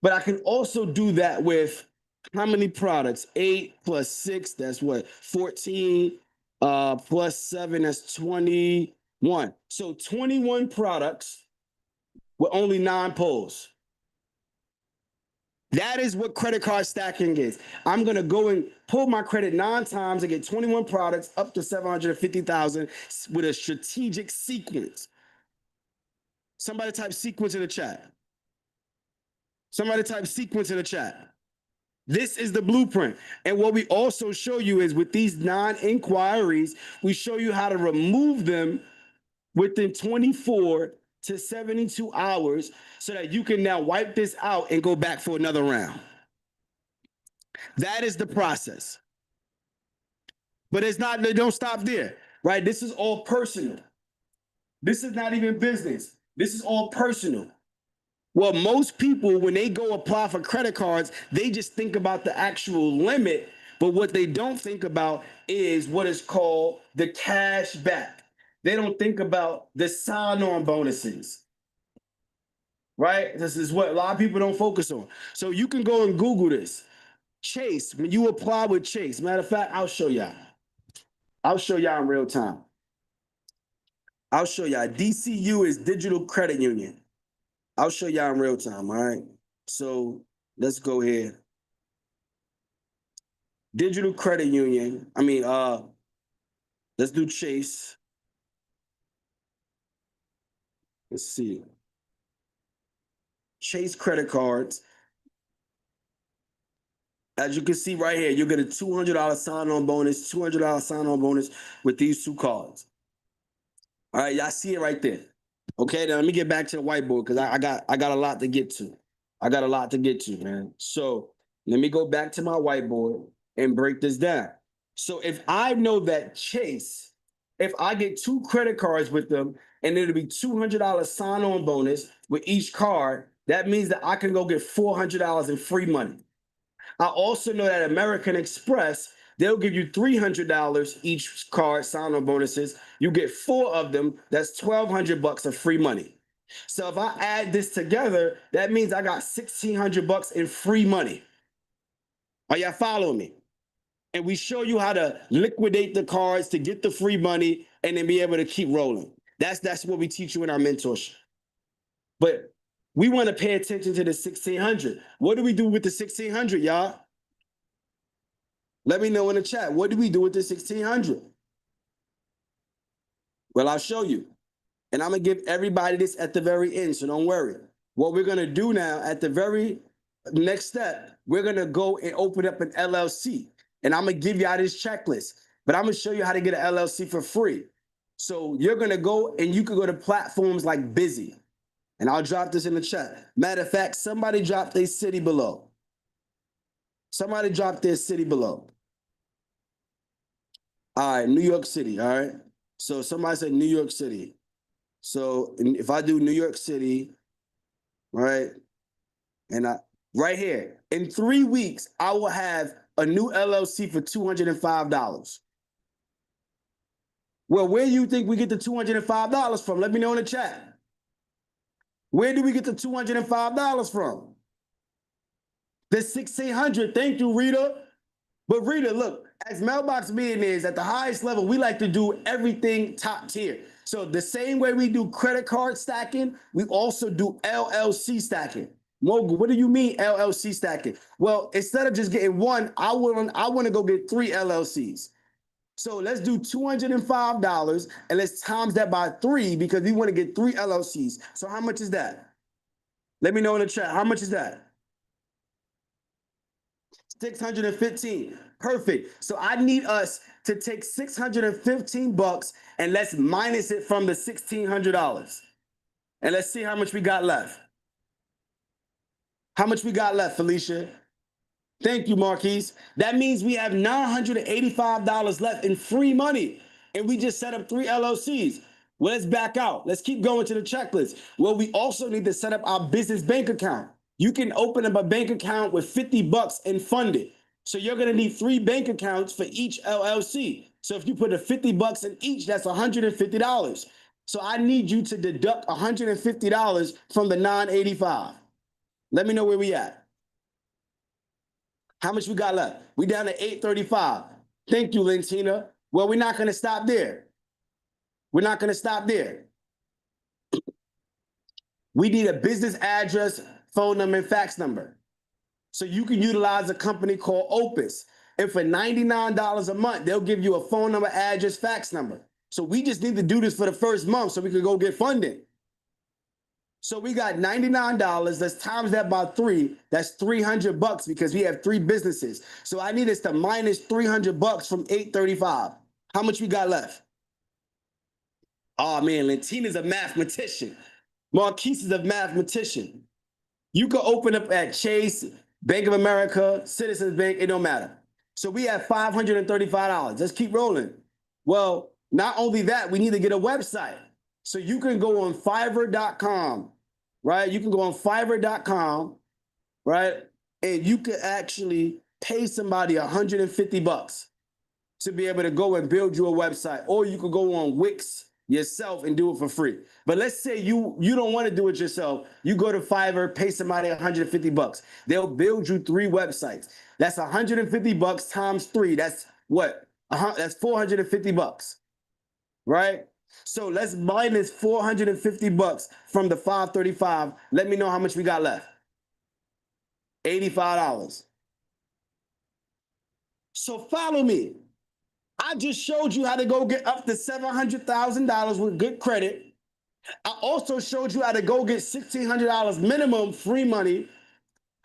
But I can also do that with how many products? 8 plus 6, that's what? 14. Plus 7, that's 21. So 21 products with only 9 pulls. That is what credit card stacking is. I'm gonna go and pull my credit 9 times and get 21 products up to 750,000 with a strategic sequence. Somebody type sequence in the chat. Somebody type sequence in the chat. This is the blueprint. And what we also show you is with these 9 inquiries, we show you how to remove them within 24 to 72 hours so that you can now wipe this out and go back for another round. That is the process. But it's not, they don't stop there, right? This is all personal. This is not even business. This is all personal. Well, most people, when they go apply for credit cards, they just think about the actual limit. But what they don't think about is what is called the cash back. They don't think about the sign-on bonuses, right? This is what a lot of people don't focus on. So you can go and Google this. Chase, when you apply with Chase, matter of fact, I'll show y'all. I'll show y'all in real time. I'll show y'all. DCU is Digital Credit Union. I'll show y'all in real time, all right? So let's go here. Digital Credit Union. Let's do Chase. Let's see. Chase credit cards. As you can see right here, you'll get a $200 sign-on bonus, $200 sign-on bonus with these 2 cards. All right, y'all see it right there. Okay, now let me get back to the whiteboard because I got a lot to get to. I got a lot to get to, man. So let me go back to my whiteboard and break this down. So if I know that Chase, if I get 2 credit cards with them and it'll be $200 sign-on bonus with each card, that means that I can go get $400 in free money. I also know that American Express, they'll give you $300 each card sign-on bonuses. You get 4 of them. That's $1,200 of free money. So if I add this together, that means I got $1,600 in free money. Are y'all following me? And we show you how to liquidate the cards to get the free money and then be able to keep rolling. That's what we teach you in our mentorship. But we want to pay attention to the 1,600. What do we do with the 1,600, y'all? Let me know in the chat. What do we do with the 1,600? Well, I'll show you. And I'm going to give everybody this at the very end, so don't worry. What we're going to do now at the very next step, we're going to go and open up an LLC. And I'm going to give y'all this checklist. But I'm going to show you how to get an LLC for free. So you're going to go and you can go to platforms like Busy. And I'll drop this in the chat. Matter of fact, somebody dropped their city below. Somebody dropped their city below. All right, New York City, all right? So somebody said New York City. So if I do New York City, right? And right here, in 3 weeks, I will have a new LLC for $205. Well, where do you think we get the $205 from? Let me know in the chat. Where do we get the $205 from? The 1,600. Thank you, Rita. But Rita, look, as mailbox millionaires at the highest level, we like to do everything top tier. So the same way we do credit card stacking, we also do LLC stacking. Mogul, what do you mean LLC stacking? Well, instead of just getting one, I want to go get 3 LLCs. So let's do $205 and let's times that by 3 because we want to get 3 LLCs. So how much is that? Let me know in the chat. How much is that? 615. Perfect. So I need us to take $615 and let's minus it from the $1,600. And let's see how much we got left. How much we got left, Felicia? Thank you, Marquise. That means we have $985 left in free money. And we just set up 3 LLCs. Well, let's back out. Let's keep going to the checklist. Well, we also need to set up our business bank account. You can open up a bank account with $50 and fund it. So you're going to need 3 bank accounts for each LLC. So if you put a $50 in each, that's $150. So I need you to deduct $150 from the $985. Let me know where we at. How much we got left? We down to $835. Thank you, Lentina. Well, we're not going to stop there. We're not going to stop there. We need a business address, phone number, and fax number. So you can utilize a company called Opus. And for $99 a month, they'll give you a phone number, address, fax number. So we just need to do this for the first month so we can go get funding. So we got $99. Let's times that by 3. That's $300 because we have 3 businesses. So I need us to minus $300 from 835. How much we got left? Oh man, Lentina's a mathematician. Marquise is a mathematician. You can open up at Chase, Bank of America, Citizens Bank, it don't matter. So we have $535. Let's keep rolling. Well, not only that, we need to get a website. So you can go on Fiverr.com, right? You can go on Fiverr.com, right? And you can actually pay somebody $150 to be able to go and build you a website. Or you could go on Wix yourself and do it for free. But let's say you don't want to do it yourself. You go to Fiverr, pay somebody $150. They'll build you 3 websites. That's $150 times 3. That's what? That's $450, right? So let's minus $450 from the 535. Let me know how much we got left. $85. So follow me. I just showed you how to go get up to $700,000 with good credit. I also showed you how to go get $1,600 minimum free money,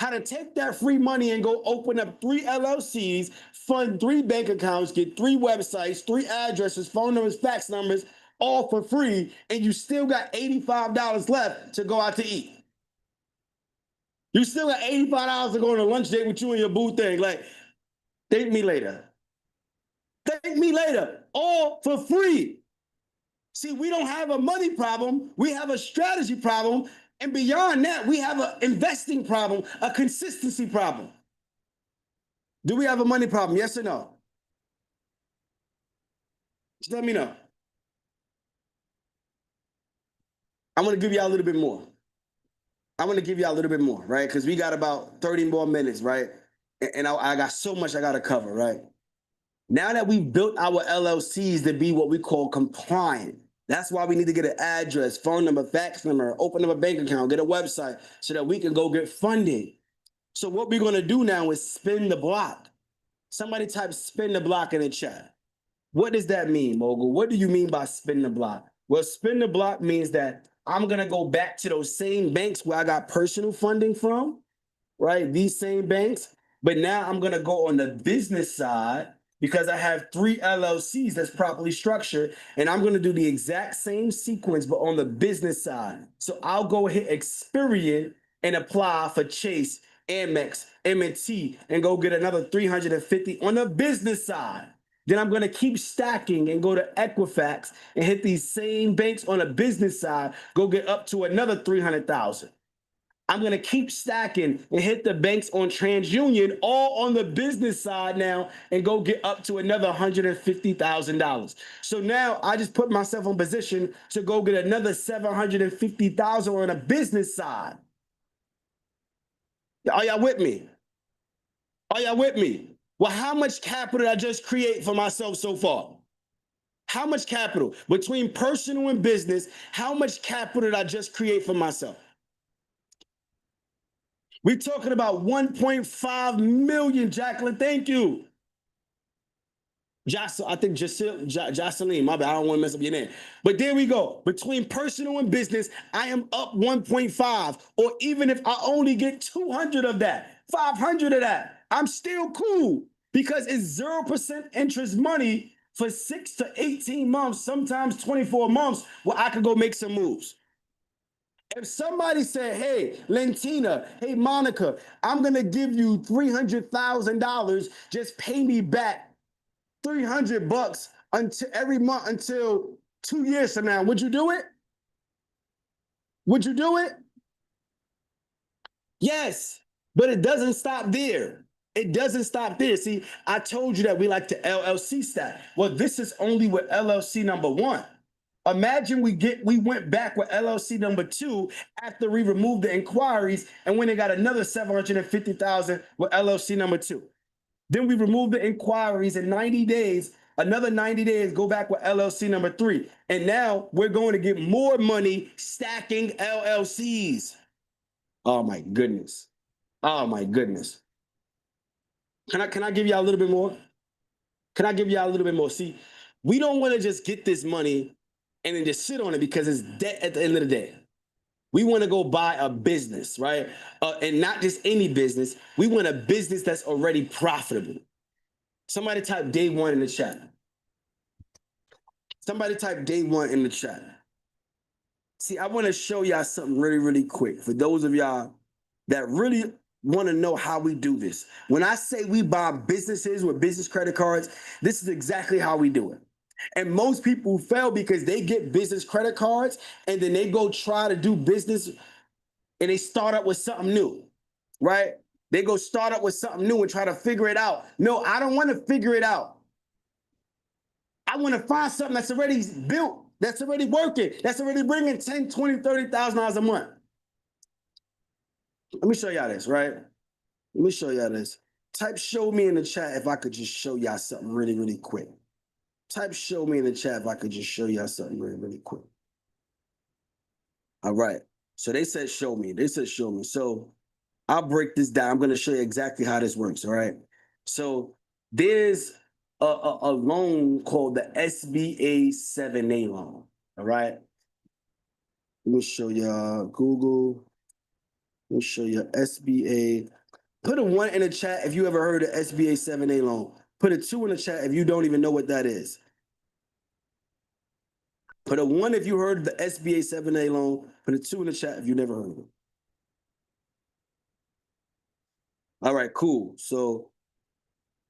how to take that free money and go open up 3 LLCs, fund 3 bank accounts, get 3 websites, 3 addresses, phone numbers, fax numbers, all for free, and you still got $85 left to go out to eat. You still got $85 to go on a lunch date with you and your boo thing. Like, thank me later. Thank me later, all for free. See, we don't have a money problem. We have a strategy problem. And beyond that, we have an investing problem, a consistency problem. Do we have a money problem? Yes or no? Just let me know. I'm going to give y'all a little bit more. Right? Because we got about 30 more minutes, right? And I got so much I got to cover, right? Now that we've built our LLCs to be what we call compliant, that's why we need to get an address, phone number, fax number, open up a bank account, get a website so that we can go get funding. So what we're going to do now is spin the block. Somebody type spin the block in the chat. What does that mean, Mogul? What do you mean by spin the block? Well, spin the block means that I'm going to go back to those same banks where I got personal funding from, right? These same banks. But now I'm going to go on the business side because I have 3 LLCs that's properly structured, and I'm going to do the exact same sequence, but on the business side. So I'll go hit Experian and apply for Chase, Amex, M&T, and go get another 350 on the business side. Then I'm going to keep stacking and go to Equifax and hit these same banks on the business side, go get up to another 300,000. I'm going to keep stacking and hit the banks on TransUnion, all on the business side now, and go get up to another $150,000. So now I just put myself in position to go get another $750,000 on a business side. Are y'all with me? Are y'all with me? Well, how much capital did I just create for myself so far? How much capital? Between personal and business, how much capital did I just create for myself? We're talking about 1.5 million, Jacqueline. Thank you. I think Jocelyn, my bad, I don't want to mess up your name. But there we go. Between personal and business, I am up 1.5. Or even if I only get 200 of that, 500 of that, I'm still cool because it's 0% interest money for 6 to 18 months, sometimes 24 months, where I could go make some moves. If somebody said, hey, Lentina, hey, Monica, I'm going to give you $300,000, just pay me back $300 until every month until 2 years from now, would you do it? Would you do it? Yes, but it doesn't stop there. It doesn't stop there. See, I told you that we like to LLC stack. Well, this is only with LLC number 1. Imagine we went back with LLC number 2 after we removed the inquiries and when they got another $750,000 with LLC number 2. Then we removed the inquiries in 90 days. Another 90 days, go back with LLC number 3. And now we're going to get more money stacking LLCs. Oh my goodness. Oh my goodness. Can I give y'all a little bit more? Can I give y'all a little bit more? See, we don't want to just get this money and then just sit on it because it's debt at the end of the day. We want to go buy a business, right? And not just any business. We want a business that's already profitable. Somebody type day one in the chat. Somebody type day one in the chat. See, I want to show y'all something really, really quick for those of y'all that really want to know how we do this. When I say we buy businesses with business credit cards, this is exactly how we do it. And most people fail because they get business credit cards and then they go try to do business and they start up with something new, right? They go start up with something new and try to figure it out. No, I don't want to figure it out. I want to find something that's already built, that's already working, that's already bringing 10, 20, $30,000 a month. Let me show y'all this, right? Let me show y'all this. Type show me in the chat if I could just show y'all something really, really quick. Type show me in the chat if I could just show y'all something really, really quick. All right. So they said show me. They said show me. So I'll break this down. I'm going to show you exactly how this works. All right. So there's a loan called the SBA 7A loan. All right. Let me show y'all Google. Let me show you SBA. Put a 1 in the chat if you ever heard of SBA 7A loan. Put a 2 in the chat if you don't even know what that is. Put a 1 if you heard of the SBA 7A loan. Put a 2 in the chat if you never heard of it. All right, cool. So,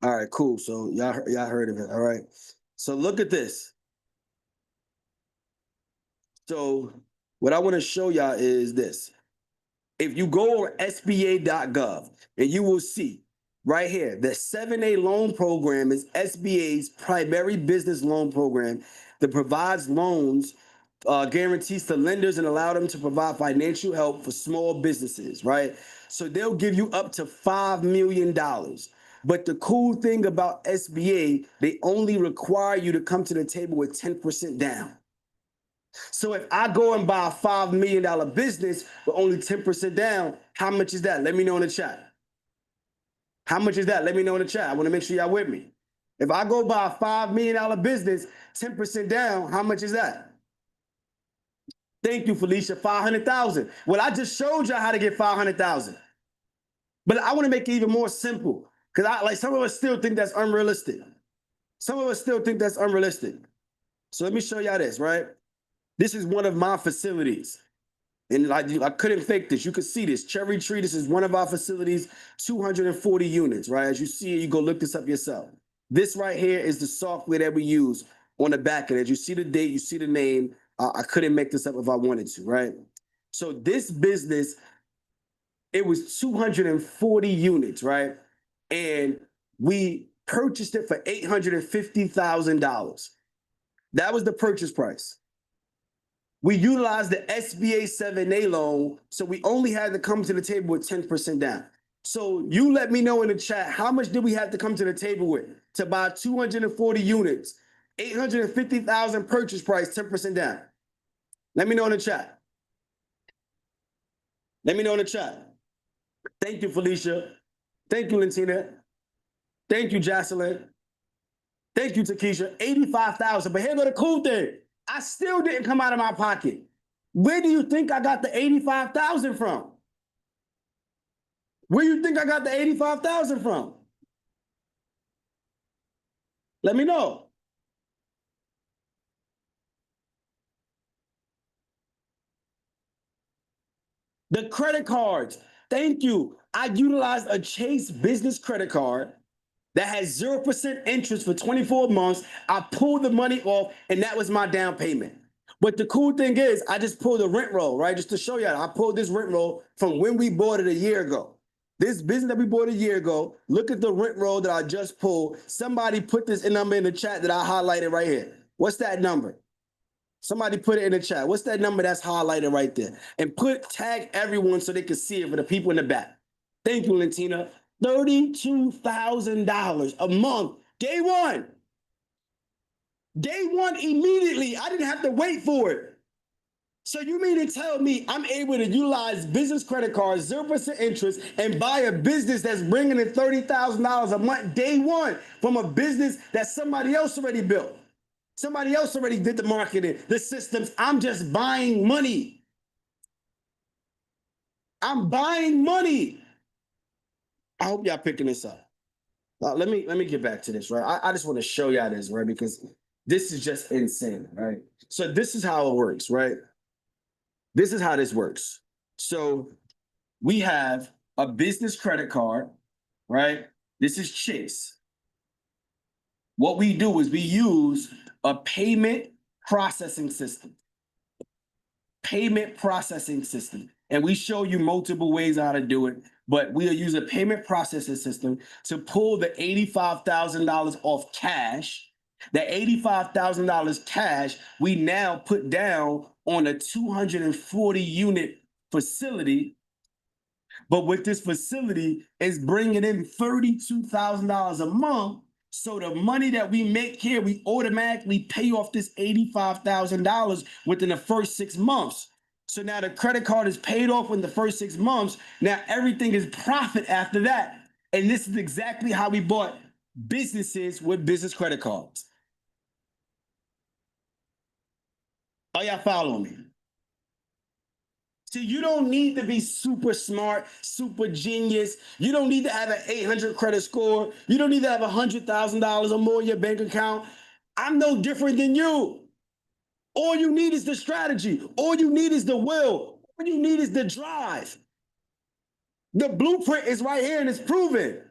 all right, cool. So y'all heard of it. All right. So look at this. So what I want to show y'all is this. If you go on SBA.gov and you will see right here, the 7A loan program is SBA's primary business loan program that provides loans, guarantees to lenders and allow them to provide financial help for small businesses, right? So they'll give you up to $5 million. But the cool thing about SBA, they only require you to come to the table with 10% down. So if I go and buy a $5 million business with only 10% down, how much is that? Let me know in the chat. How much is that? Let me know in the chat. I want to make sure y'all with me. If I go buy a $5 million business, 10% down, how much is that? Thank you, Felicia. 500,000. Well, I just showed y'all how to get 500,000. But I want to make it even more simple because some of us still think that's unrealistic. Some of us still think that's unrealistic. So let me show y'all this, right? This is one of my facilities. And I couldn't fake this. You could see this. Cherry Tree, this is one of our facilities, 240 units, right? As you see it, you go look this up yourself. This right here is the software that we use on the back end. As you see the date, you see the name. I couldn't make this up if I wanted to, right? So this business, it was 240 units, right? And we purchased it for $850,000. That was the purchase price. We utilized the SBA 7A loan, so we only had to come to the table with 10% down. So you let me know in the chat, how much did we have to come to the table with to buy 240 units, 850,000 purchase price, 10% down? Let me know in the chat. Let me know in the chat. Thank you, Felicia. Thank you, Lentina. Thank you, Jocelyn. Thank you, Takesha. 85,000. But here's the cool thing. I still didn't come out of my pocket. Where do you think I got the 85,000 from? Where do you think I got the 85,000 from? Let me know. The credit cards. Thank you. I utilized a Chase business credit card that has 0% interest for 24 months. I pulled the money off, and that was my down payment. But the cool thing is, I just pulled a rent roll, right? Just to show you, I pulled this rent roll from when we bought it a year ago. This business that we bought a year ago, look at the rent roll that I just pulled. Somebody put this number in the chat that I highlighted right here. What's that number? Somebody put it in the chat. What's that number that's highlighted right there? And tag everyone so they can see it for the people in the back. Thank you, Lentina. $32,000 a month, day one. Day one, immediately. I didn't have to wait for it. So you mean to tell me I'm able to utilize business credit cards, 0% interest, and buy a business that's bringing in $30,000 a month day one from a business that somebody else already built? Somebody else already did the marketing, the systems. I'm just buying money. I'm buying money. I hope y'all picking this up. Let me get back to this, right? I just want to show y'all this, right? Because this is just insane, right? So this is how it works, right? This is how this works. So we have a business credit card, right? This is Chase. What we do is we use a payment processing system. Payment processing system. And we show you multiple ways how to do it, but we'll use a payment processing system to pull the $85,000 off cash. That $85,000 cash, we now put down on a 240 unit facility. But with this facility, is bringing in $32,000 a month. So the money that we make here, we automatically pay off this $85,000 within the first 6 months. So now the credit card is paid off in the first 6 months. Now everything is profit after that. And this is exactly how we bought businesses with business credit cards. Are y'all following me? See, you don't need to be super smart, super genius. You don't need to have an 800 credit score. You don't need to have $100,000 or more in your bank account. I'm no different than you. All you need is the strategy. All you need is the will. All you need is the drive. The blueprint is right here and it's proven.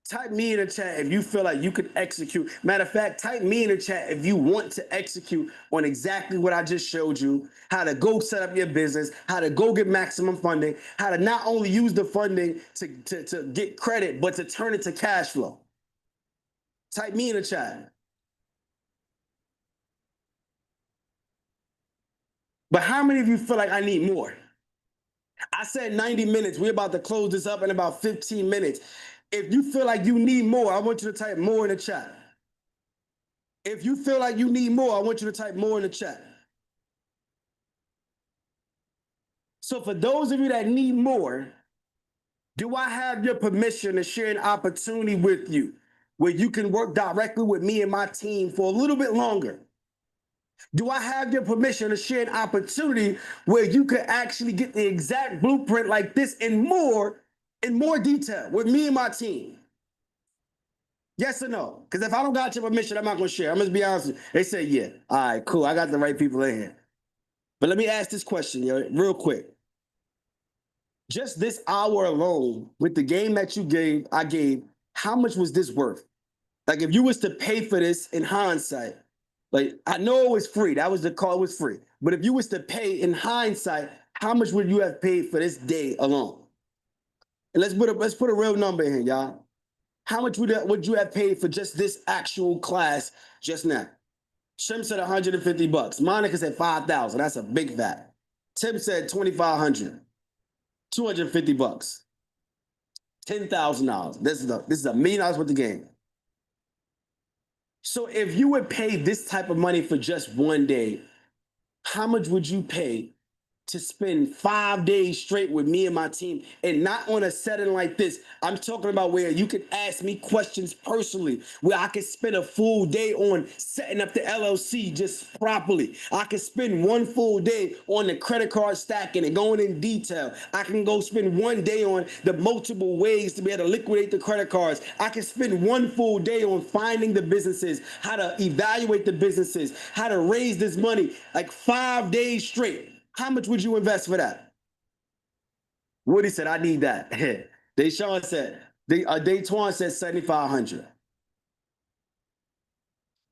Type me in the chat if you feel like you can execute. Matter of fact, type me in the chat if you want to execute on exactly what I just showed you, how to go set up your business, how to go get maximum funding, how to not only use the funding to get credit, but to turn it to cash flow. Type me in the chat. But how many of you feel like I need more? I said 90 minutes. We're about to close this up in about 15 minutes. If you feel like you need more, I want you to type more in the chat. If you feel like you need more, I want you to type more in the chat. So for those of you that need more, do I have your permission to share an opportunity with you where you can work directly with me and my team for a little bit longer? Do I have your permission to share an opportunity where you could actually get the exact blueprint like this in more detail with me and my team? Yes or no? Because if I don't got your permission, I'm not going to share. I'm going to be honest with you. They say, yeah. All right, cool. I got the right people in here. But let me ask this question, real quick. Just this hour alone with the game that I gave, how much was this worth? Like if you was to pay for this in hindsight, like I know it was free. That was the call, it was free. But if you was to pay in hindsight, how much would you have paid for this day alone? And let's put a real number in here, y'all. How much would you have paid for just this actual class just now? Shem said $150. Monica said 5,000. That's a big fat. Tim said 2,500. $250. $10,000. This is $1 million worth of game. So if you would pay this type of money for just one day, how much would you pay to spend 5 days straight with me and my team, and not on a setting like this? I'm talking about where you can ask me questions personally, where I can spend a full day on setting up the LLC just properly. I can spend one full day on the credit card stacking and going in detail. I can go spend one day on the multiple ways to be able to liquidate the credit cards. I can spend one full day on finding the businesses, how to evaluate the businesses, how to raise this money, like 5 days straight. How much would you invest for that? Woody said, I need that. Deshaun said, Daytwan said 7,500.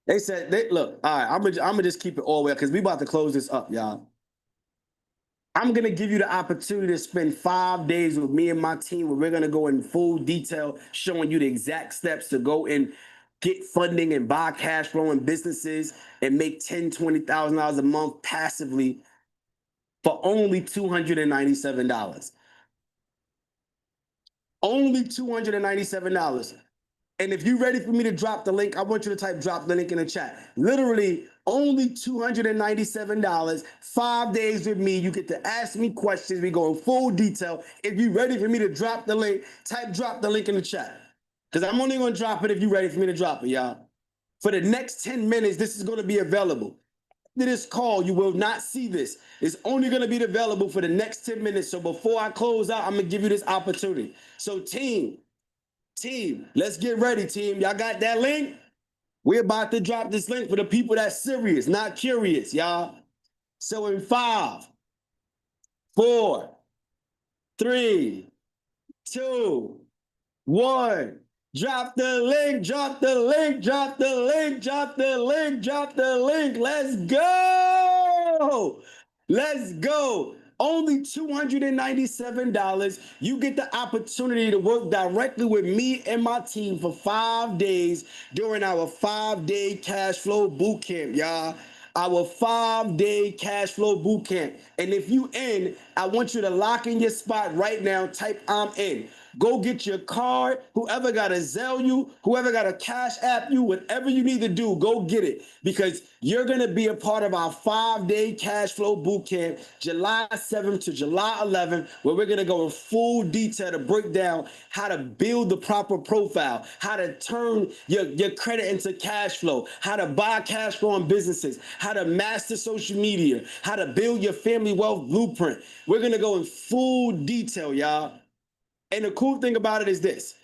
They said, look, all right, I'm gonna just keep it all the way because we about to close this up, y'all. I'm gonna give you the opportunity to spend 5 days with me and my team where we're gonna go in full detail, showing you the exact steps to go and get funding and buy cash flowing businesses and make $10,000, $20,000 a month passively for only $297. Only $297. And if you're ready for me to drop the link, I want you to type drop the link in the chat. Literally, only $297, 5 days with me. You get to ask me questions. We go in full detail. If you're ready for me to drop the link, type drop the link in the chat. Because I'm only going to drop it if you're ready for me to drop it, y'all. For the next 10 minutes, this is going to be available. After this call, you will not see this. It's only going to be available for the next 10 minutes. So before I close out, I'm going to give you this opportunity. So team, let's get ready, team. Y'all got that link? We're about to drop this link for the people that's serious, not curious, y'all. So in 5, 4, 3, 2, 1. Drop the link, drop the link, drop the link, drop the link, drop the link. Let's go. Let's go. Only $297. You get the opportunity to work directly with me and my team for 5 days during our 5-day cash flow boot camp, y'all. Our 5-day cash flow boot camp. And if you in, I want you to lock in your spot right now. Type I'm in. Go get your card. Whoever got to Zelle you, whoever got to Cash App you, whatever you need to do, go get it. Because you're going to be a part of our 5-day cash flow boot camp, July 7th to July 11th, where we're going to go in full detail to break down how to build the proper profile, how to turn your credit into cash flow, how to buy cash flow on businesses, how to master social media, how to build your family wealth blueprint. We're going to go in full detail, y'all. And the cool thing about it is this.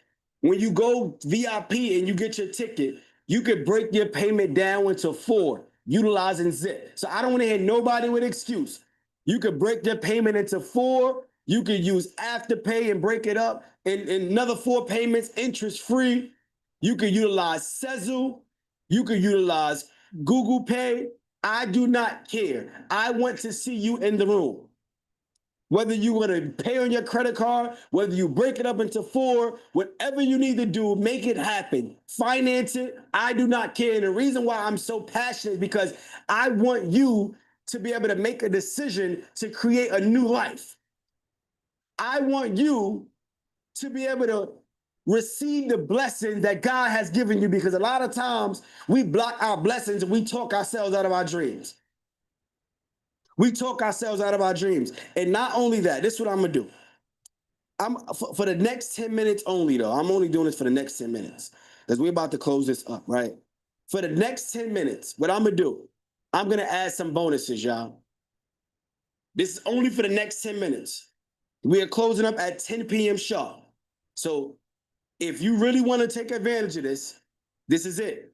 When you go VIP and you get your ticket, you could break your payment down into 4, utilizing Zip. So I don't want to hear nobody with excuse. You could break your payment into 4. You could use Afterpay and break it up in another 4 payments, interest-free. You could utilize Sezzle. You could utilize Google Pay. I do not care. I want to see you in the room. Whether you want to pay on your credit card, whether you break it up into 4, whatever you need to do, make it happen. Finance it. I do not care. And the reason why I'm so passionate is because I want you to be able to make a decision to create a new life. I want you to be able to receive the blessings that God has given you, because a lot of times we block our blessings and we talk ourselves out of our dreams. We talk ourselves out of our dreams. And not only that, this is what I'm going to do. For the next 10 minutes only, though. I'm only doing this for the next 10 minutes because we're about to close this up, right? For the next 10 minutes, what I'm going to do, I'm going to add some bonuses, y'all. This is only for the next 10 minutes. We are closing up at 10 p.m. sharp. So if you really want to take advantage of this, this is it.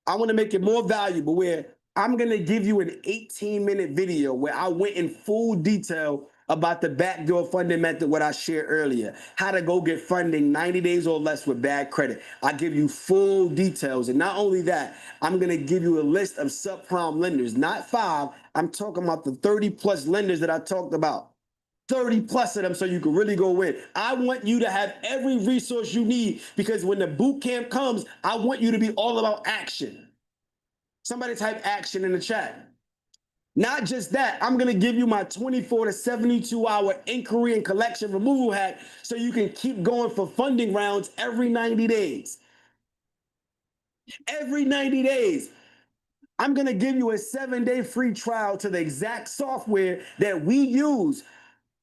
I want to make it more valuable where I'm going to give you an 18-minute video where I went in full detail about the backdoor funding method, what I shared earlier, how to go get funding 90 days or less with bad credit. I give you full details. And not only that, I'm going to give you a list of subprime lenders, not 5. I'm talking about the 30+ lenders that I talked about. 30+ of them so you can really go in. I want you to have every resource you need because when the boot camp comes, I want you to be all about action. Somebody type action in the chat. Not just that, I'm going to give you my 24 to 72-hour inquiry and collection removal hack so you can keep going for funding rounds every 90 days. Every 90 days. I'm going to give you a 7-day free trial to the exact software that we use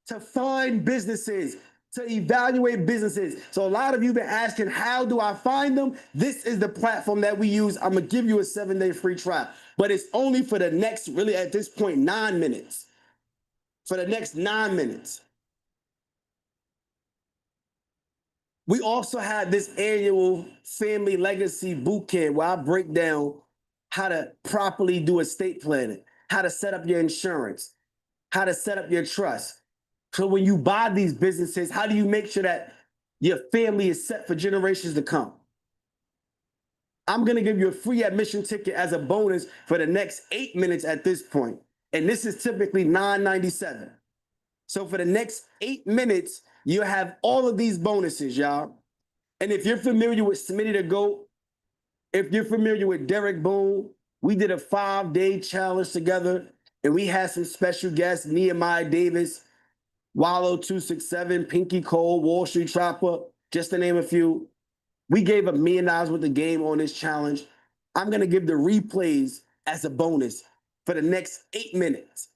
to find businesses, to evaluate businesses. So a lot of you have been asking, how do I find them? This is the platform that we use. I'm going to give you a 7-day free trial, but it's only for the next, really at this point, 9 minutes. For the next 9 minutes. We also have this annual Family Legacy Boot Camp where I break down how to properly do estate planning, how to set up your insurance, how to set up your trust. So when you buy these businesses, how do you make sure that your family is set for generations to come? I'm going to give you a free admission ticket as a bonus for the next 8 minutes at this point. And this is typically $9.97. So for the next 8 minutes, you have all of these bonuses, y'all. And if you're familiar with Smitty the GOAT, if you're familiar with Derek Boone, we did a 5-day challenge together and we had some special guests, Nehemiah Davis. Wallow 267, Pinky Cole, Wall Street Trapper, just to name a few. We gave $1 million worth of game on this challenge. I'm gonna give the replays as a bonus for the next 8 minutes.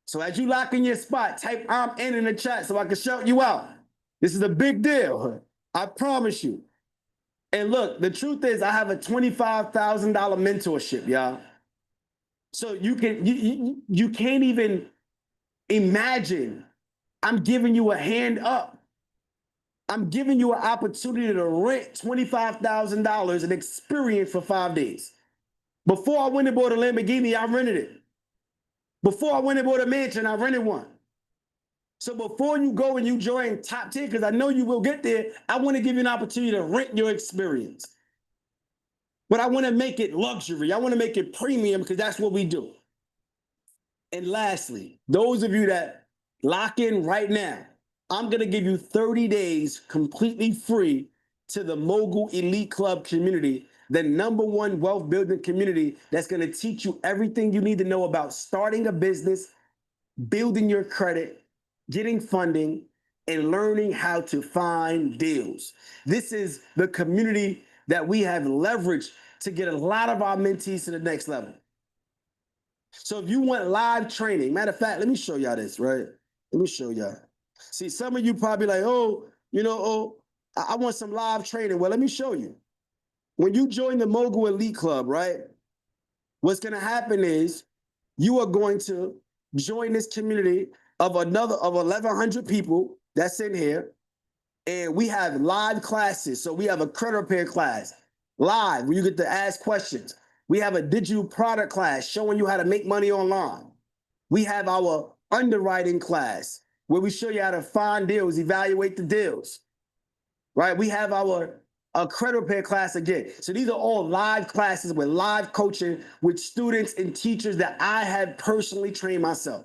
So as you lock in your spot, type I'm in the chat so I can shout you out. This is a big deal. I promise you. And look, the truth is I have a $25,000 mentorship, y'all. So you can't even imagine. I'm giving you a hand up. I'm giving you an opportunity to rent $25,000 and experience for 5 days. Before I went and bought a Lamborghini, I rented it. Before I went and bought a mansion, I rented one. So before you go and you join top 10, because I know you will get there, I want to give you an opportunity to rent your experience. But I want to make it luxury. I want to make it premium because that's what we do. And lastly, those of you that lock in right now, I'm going to give you 30 days completely free to the Mogul Elite Club community, the #1 wealth building community that's going to teach you everything you need to know about starting a business, building your credit, getting funding, and learning how to find deals. This is the community that we have leveraged to get a lot of our mentees to the next level. So if you want live training, matter of fact, let me show y'all this, right? Let me show y'all. See, some of you probably like, I want some live training. Well, let me show you. When you join the Mogul Elite Club, right? What's going to happen is you are going to join this community of 1,100 people that's in here. And we have live classes. So we have a credit repair class live where you get to ask questions. We have a digital product class showing you how to make money online. We have our underwriting class where we show you how to find deals, evaluate the deals, right? We have our credit repair class again. So these are all live classes with live coaching with students and teachers that I have personally trained myself.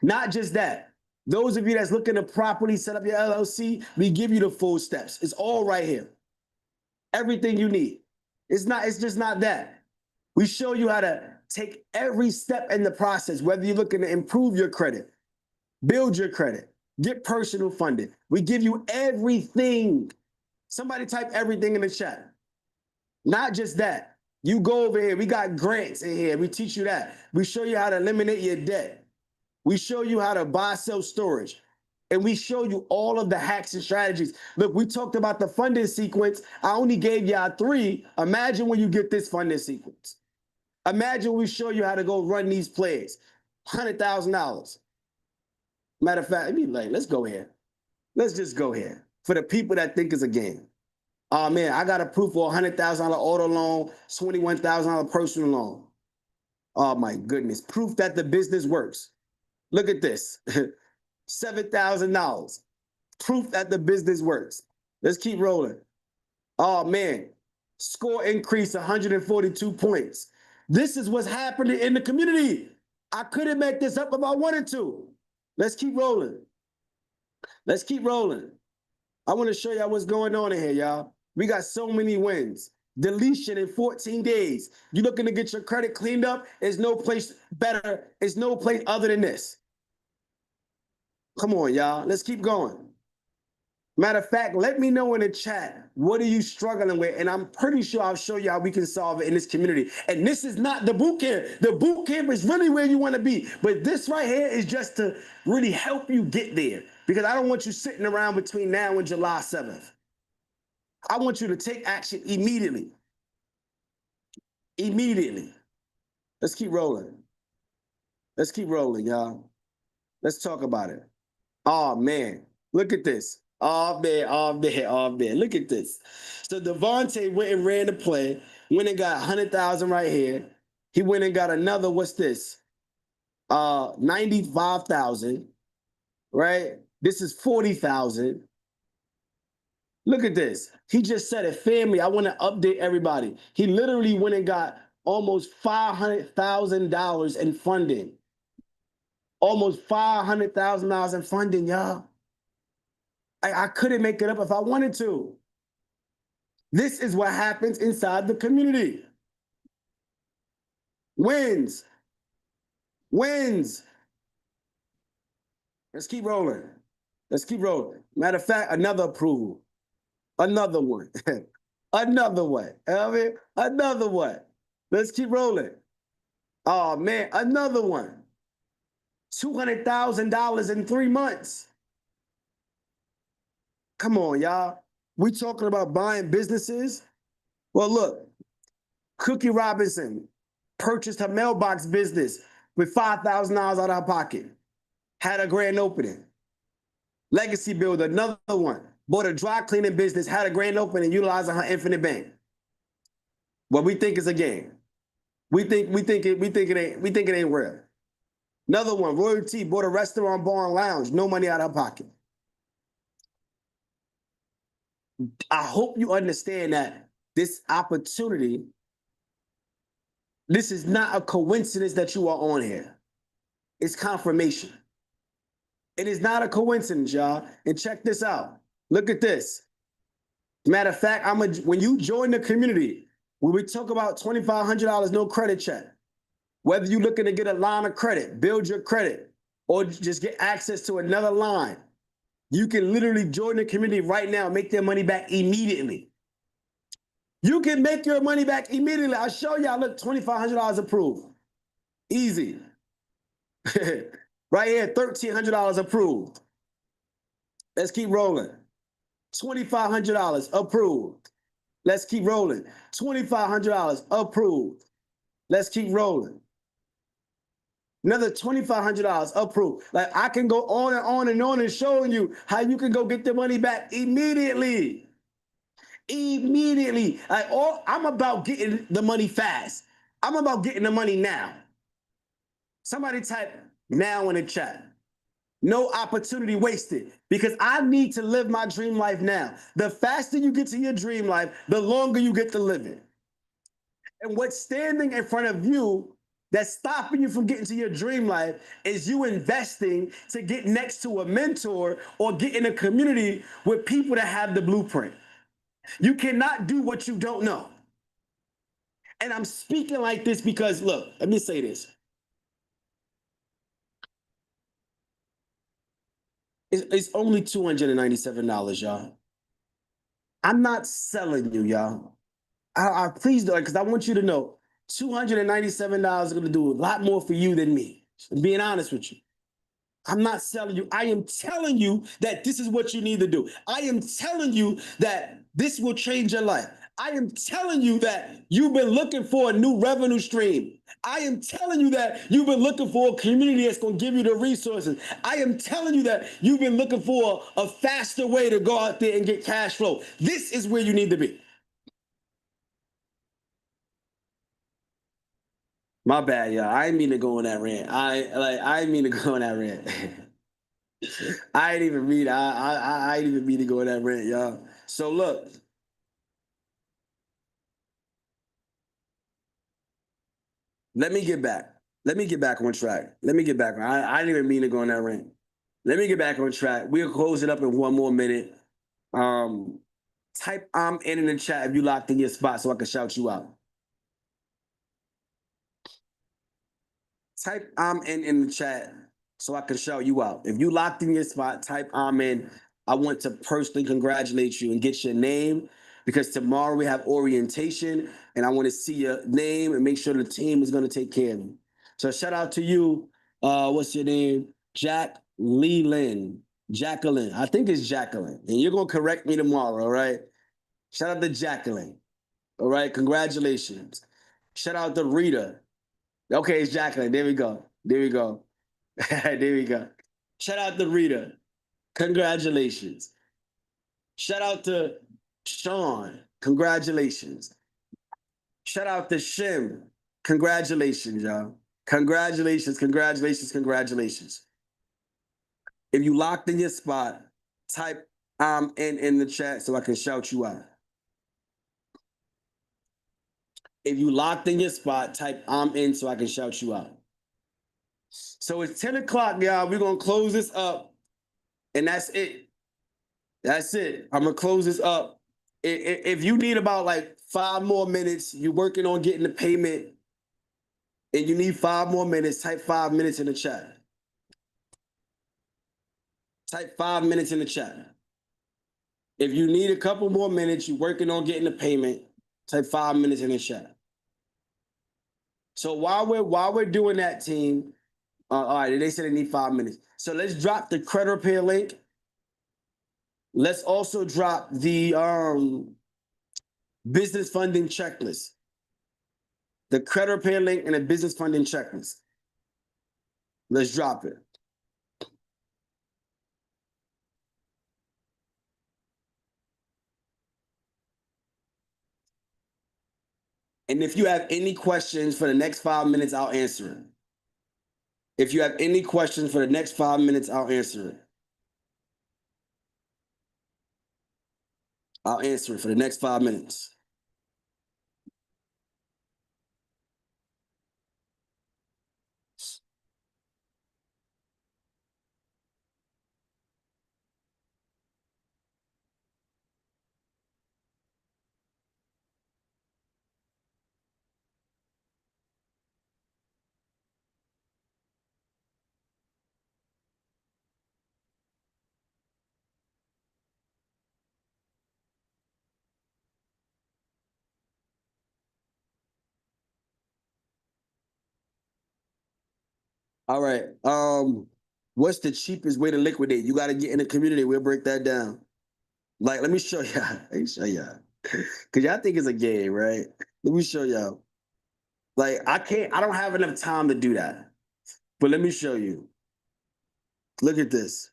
Not just that. Those of you that's looking to properly set up your LLC, we give you the full steps. It's all right here. Everything you need. It's just not that. We show you how to take every step in the process, whether you're looking to improve your credit, build your credit, get personal funding. We give you everything. Somebody type everything in the chat. Not just that. You go over here. We got grants in here. We teach you that. We show you how to eliminate your debt. We show you how to buy, sell, storage. And we show you all of the hacks and strategies. Look, we talked about the funding sequence. I only gave y'all 3. Imagine when you get this funding sequence. Imagine we show you how to go run these plays. $100,000. Matter of fact, let me let's go here. Let's just go here. For the people that think it's a game. Oh man, I got approved for a $100,000 auto loan, $21,000 personal loan. Oh my goodness. Proof that the business works. Look at this. $7,000. Proof that the business works. Let's keep rolling. Oh man. Score increase 142 points. This is what's happening in the community. I couldn't make this up if I wanted to. Let's keep rolling. Let's keep rolling. I want to show y'all what's going on in here, y'all. We got so many wins. Deletion in 14 days. You looking to get your credit cleaned up? There's no place better. There's no place other than this. Come on, y'all. Let's keep going. Matter of fact, let me know in the chat, what are you struggling with? And I'm pretty sure I'll show you how we can solve it in this community. And this is not the boot camp. The boot camp is really where you want to be. But this right here is just to really help you get there. Because I don't want you sitting around between now and July 7th. I want you to take action immediately. Immediately. Let's keep rolling. Let's keep rolling, y'all. Let's talk about it. Oh, man. Look at this. Oh, man. Oh, man. Oh, man. Look at this. So Devontae went and ran the play. Went and got 100,000 right here. He went and got another, what's this? 95,000. Right? This is 40,000. Look at this. He just said it, family. I want to update everybody. He literally went and got almost $500,000 in funding. Almost $500,000 in funding, y'all. I couldn't make it up if I wanted to. This is what happens inside the community. Wins. Wins. Let's keep rolling. Let's keep rolling. Matter of fact, another approval. Another one. Another one. I mean, another one. Let's keep rolling. Oh man, another one. $200,000 in 3 months. Come on, y'all. We talking about buying businesses? Well, look, Cookie Robinson purchased her mailbox business with $5,000 out of her pocket. Had a grand opening. Legacy Builder, another one. Bought a dry cleaning business, had a grand opening utilizing her infinite bank. What we think is a game. We think it ain't real. Another one, Royalty bought a restaurant, bar, and lounge, no money out of her pocket. I hope you understand that this opportunity, this is not a coincidence that you are on here. It's confirmation. It is not a coincidence, y'all. And check this out. Look at this. Matter of fact, when you join the community, when we talk about $2,500 no credit check, whether you're looking to get a line of credit, build your credit, or just get access to another line, you can literally join the community right now and make their money back immediately. You can make your money back immediately. I'll show y'all, look, $2,500 approved. Easy. Right here, $1,300 approved. Let's keep rolling. $2,500 approved. Let's keep rolling. $2,500 approved. Let's keep rolling. Another $2,500 approved. Like, I can go on and on and on and showing you how you can go get the money back immediately. Immediately. Like, I'm about getting the money fast. I'm about getting the money now. Somebody type now in the chat. No opportunity wasted, because I need to live my dream life now. The faster you get to your dream life, the longer you get to live it. And what's standing in front of you that's stopping you from getting to your dream life is you investing to get next to a mentor or get in a community with people that have the blueprint. You cannot do what you don't know. And I'm speaking like this because, look, let me say this. It's only $297, y'all. I'm not selling you, y'all. I please do it, because I want you to know $297 is going to do a lot more for you than me. I'm being honest with you. I'm not selling you. I am telling you that this is what you need to do. I am telling you that this will change your life. I am telling you that you've been looking for a new revenue stream. I am telling you that you've been looking for a community that's going to give you the resources. I am telling you that you've been looking for a faster way to go out there and get cash flow. This is where you need to be. My bad, y'all. I didn't mean to go on that rant. I didn't mean to go on that rant. I didn't even mean to go on that rant, y'all. So look. Let me get back. Let me get back on track. Let me get back. I didn't even mean to go on that rant. Let me get back on track. We'll close it up in one more minute. Type I'm in the chat if you locked in your spot so I can shout you out. Type I'm in the chat so I can shout you out. If you locked in your spot, type I'm in. I want to personally congratulate you and get your name, because tomorrow we have orientation and I want to see your name and make sure the team is going to take care of you. So shout out to you. What's your name? Jack Leland. Jacqueline. I think it's Jacqueline. And you're going to correct me tomorrow, all right? Shout out to Jacqueline. All right, congratulations. Shout out to Rita. Okay, it's Jacqueline. There we go. There we go. There we go. Shout out to Rita. Congratulations. Shout out to Sean. Congratulations. Shout out to Shim. Congratulations, y'all. Congratulations, congratulations, congratulations. If you locked in your spot, type I'm in the chat so I can shout you out. If you locked in your spot, type I'm in so I can shout you out. So it's 10 o'clock, y'all. We're going to close this up. And that's it. That's it. I'm going to close this up. If you need about like 5 more minutes, you're working on getting the payment, and you need 5 more minutes, type 5 minutes in the chat. Type 5 minutes in the chat. If you need a couple more minutes, you're working on getting the payment, type 5 minutes in the chat. So while we're doing that, team, all right, they said they need 5 minutes. So let's drop the credit repair link. Let's also drop the business funding checklist. The credit repair link and the business funding checklist. Let's drop it. And if you have any questions for the next 5 minutes, I'll answer it. If you have any questions for the next 5 minutes, I'll answer it. I'll answer it for the next 5 minutes. All right. What's the cheapest way to liquidate? You got to get in the community. We'll break that down. Like, let me show y'all. Let me show y'all. Cause y'all think it's a game, right? Let me show y'all. Like, I don't have enough time to do that. But let me show you. Look at this.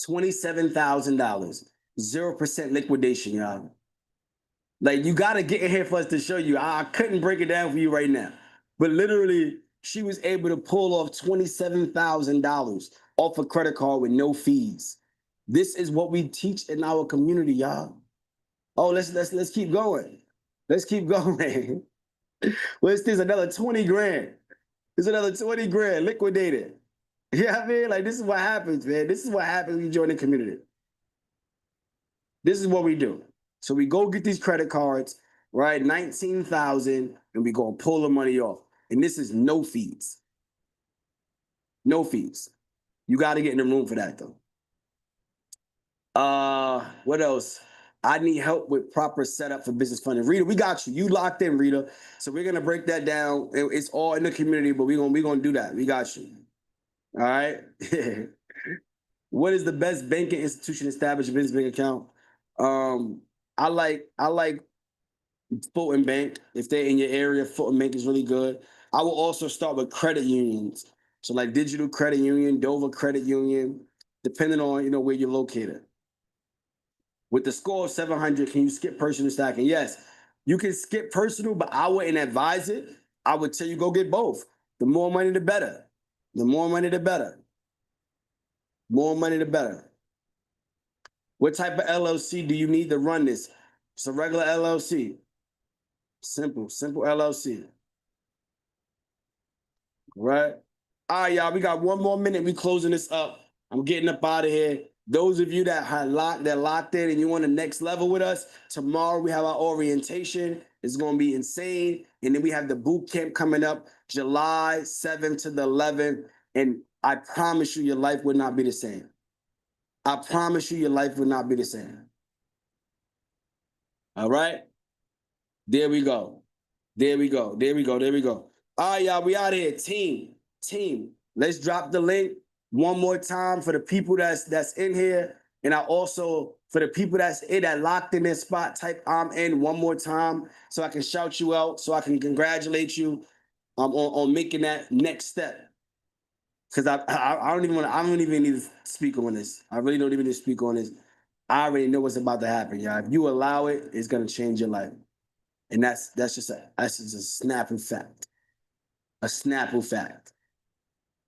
$27,000. 0% liquidation, y'all. Like, you got to get in here for us to show you. I couldn't break it down for you right now. But literally, she was able to pull off $27,000 off a credit card with no fees. This is what we teach in our community, y'all. Oh, let's keep going. Let's keep going. Well, there's another 20 grand. There's another 20 grand liquidated. You know what I mean? Like, this is what happens, man. This is what happens when you join the community. This is what we do. So we go get these credit cards, right? 19,000, and we go pull the money off. And this is no fees. No fees. You got to get in the room for that, though. What else? I need help with proper setup for business funding. Rita, we got you. You locked in, Rita. So we're gonna break that down. It's all in the community, but we're gonna do that. We got you. All right. What is the best banking institution established a business bank account? I like Fulton Bank. If they're in your area, Fulton Bank is really good. I will also start with credit unions. So like Digital Credit Union, Dover Credit Union, depending on where you're located. With the score of 700, can you skip personal stacking? Yes, you can skip personal, but I wouldn't advise it. I would tell you go get both. The more money, the better. The more money, the better. More money, the better. What type of LLC do you need to run this? It's a regular LLC. Simple LLC. Right? All right, y'all, we got one more minute. We closing this up. I'm getting up out of here. Those of you that locked in and you want the next level with us, tomorrow we have our orientation. It's going to be insane. And then we have the boot camp coming up July 7th to the 11th. And I promise you, your life would not be the same. I promise you, your life would not be the same. All right? There we go. There we go. There we go. There we go. All right, y'all, we out of here. Team, let's drop the link one more time for the people that's in here. And I also, for the people that locked in their spot, type I'm in one more time so I can shout you out, so I can congratulate you on making that next step. Because I don't even need to speak on this. I really don't even need to speak on this. I already know what's about to happen, y'all. If you allow it, it's gonna change your life. And that's just a snapping fact. A snapping fact.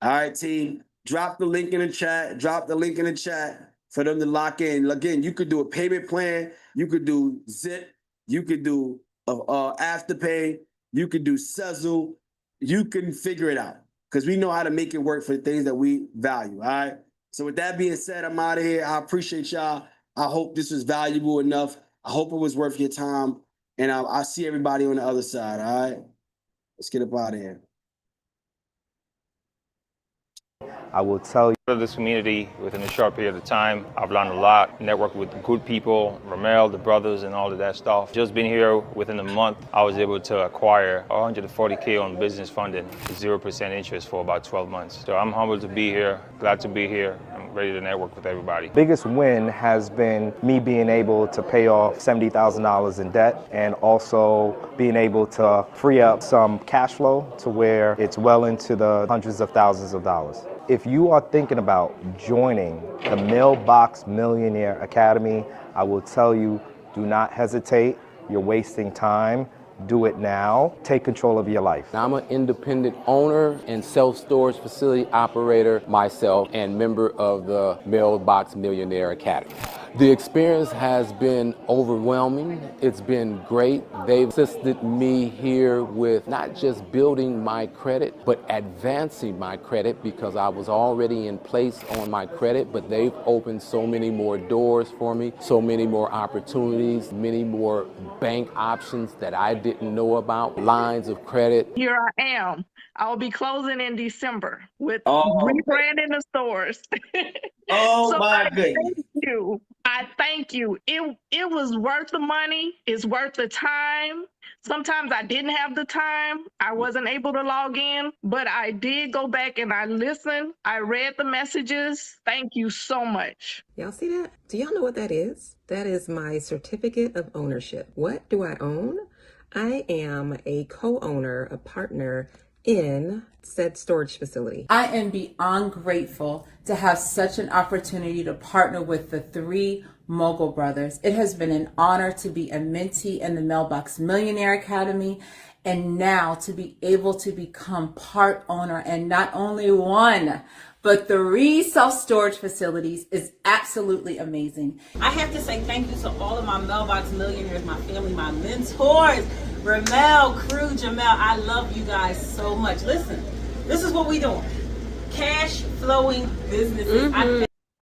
All right, team. Drop the link in the chat. Drop the link in the chat for them to lock in. Again, you could do a payment plan. You could do Zip. You could do Afterpay. You could do Sezzle. You can figure it out because we know how to make it work for the things that we value. All right. So with that being said, I'm out of here. I appreciate y'all. I hope this was valuable enough. I hope it was worth your time. And I'll see everybody on the other side. All right. Let's get up out of here. I will tell you. Of this community within a short period of time, I've learned a lot, networked with good people, Ramel, the brothers, and all of that stuff. Just being here within a month, I was able to acquire $140K on business funding, 0% interest for about 12 months. So I'm humbled to be here, glad to be here. I'm ready to network with everybody. Biggest win has been me being able to pay off $70,000 in debt and also being able to free up some cash flow to where it's well into the hundreds of thousands of dollars. If you are thinking about joining the Mailbox Millionaire Academy, I will tell you, do not hesitate. You're wasting time. Do it now. Take control of your life. I'm an independent owner and self-storage facility operator myself and member of the Mailbox Millionaire Academy. The experience has been overwhelming. It's been great. They've assisted me here with not just building my credit, but advancing my credit because I was already in place on my credit, but they've opened so many more doors for me, so many more opportunities, many more bank options that I didn't know about, lines of credit. Here I am. I'll be closing in December with rebranding the stores. Oh So my goodness. thank you. I thank you. It was worth the money. It's worth the time. Sometimes I didn't have the time. I wasn't able to log in, but I did go back and I listened. I read the messages. Thank you so much. Y'all see that? Do y'all know what that is? That is my certificate of ownership. What do I own? I am a co-owner, a partner in said storage facility. I am beyond grateful to have such an opportunity to partner with the three Mogul brothers. It has been an honor to be a mentee in the Mailbox Millionaire Academy and now to be able to become part owner and not only one, but 3 self-storage facilities is absolutely amazing. I have to say thank you to all of my Mailbox Millionaires, my family, my mentors, Ramel, Crew, Jamel. I love you guys so much. Listen, this is what we doing. Cash flowing businesses. I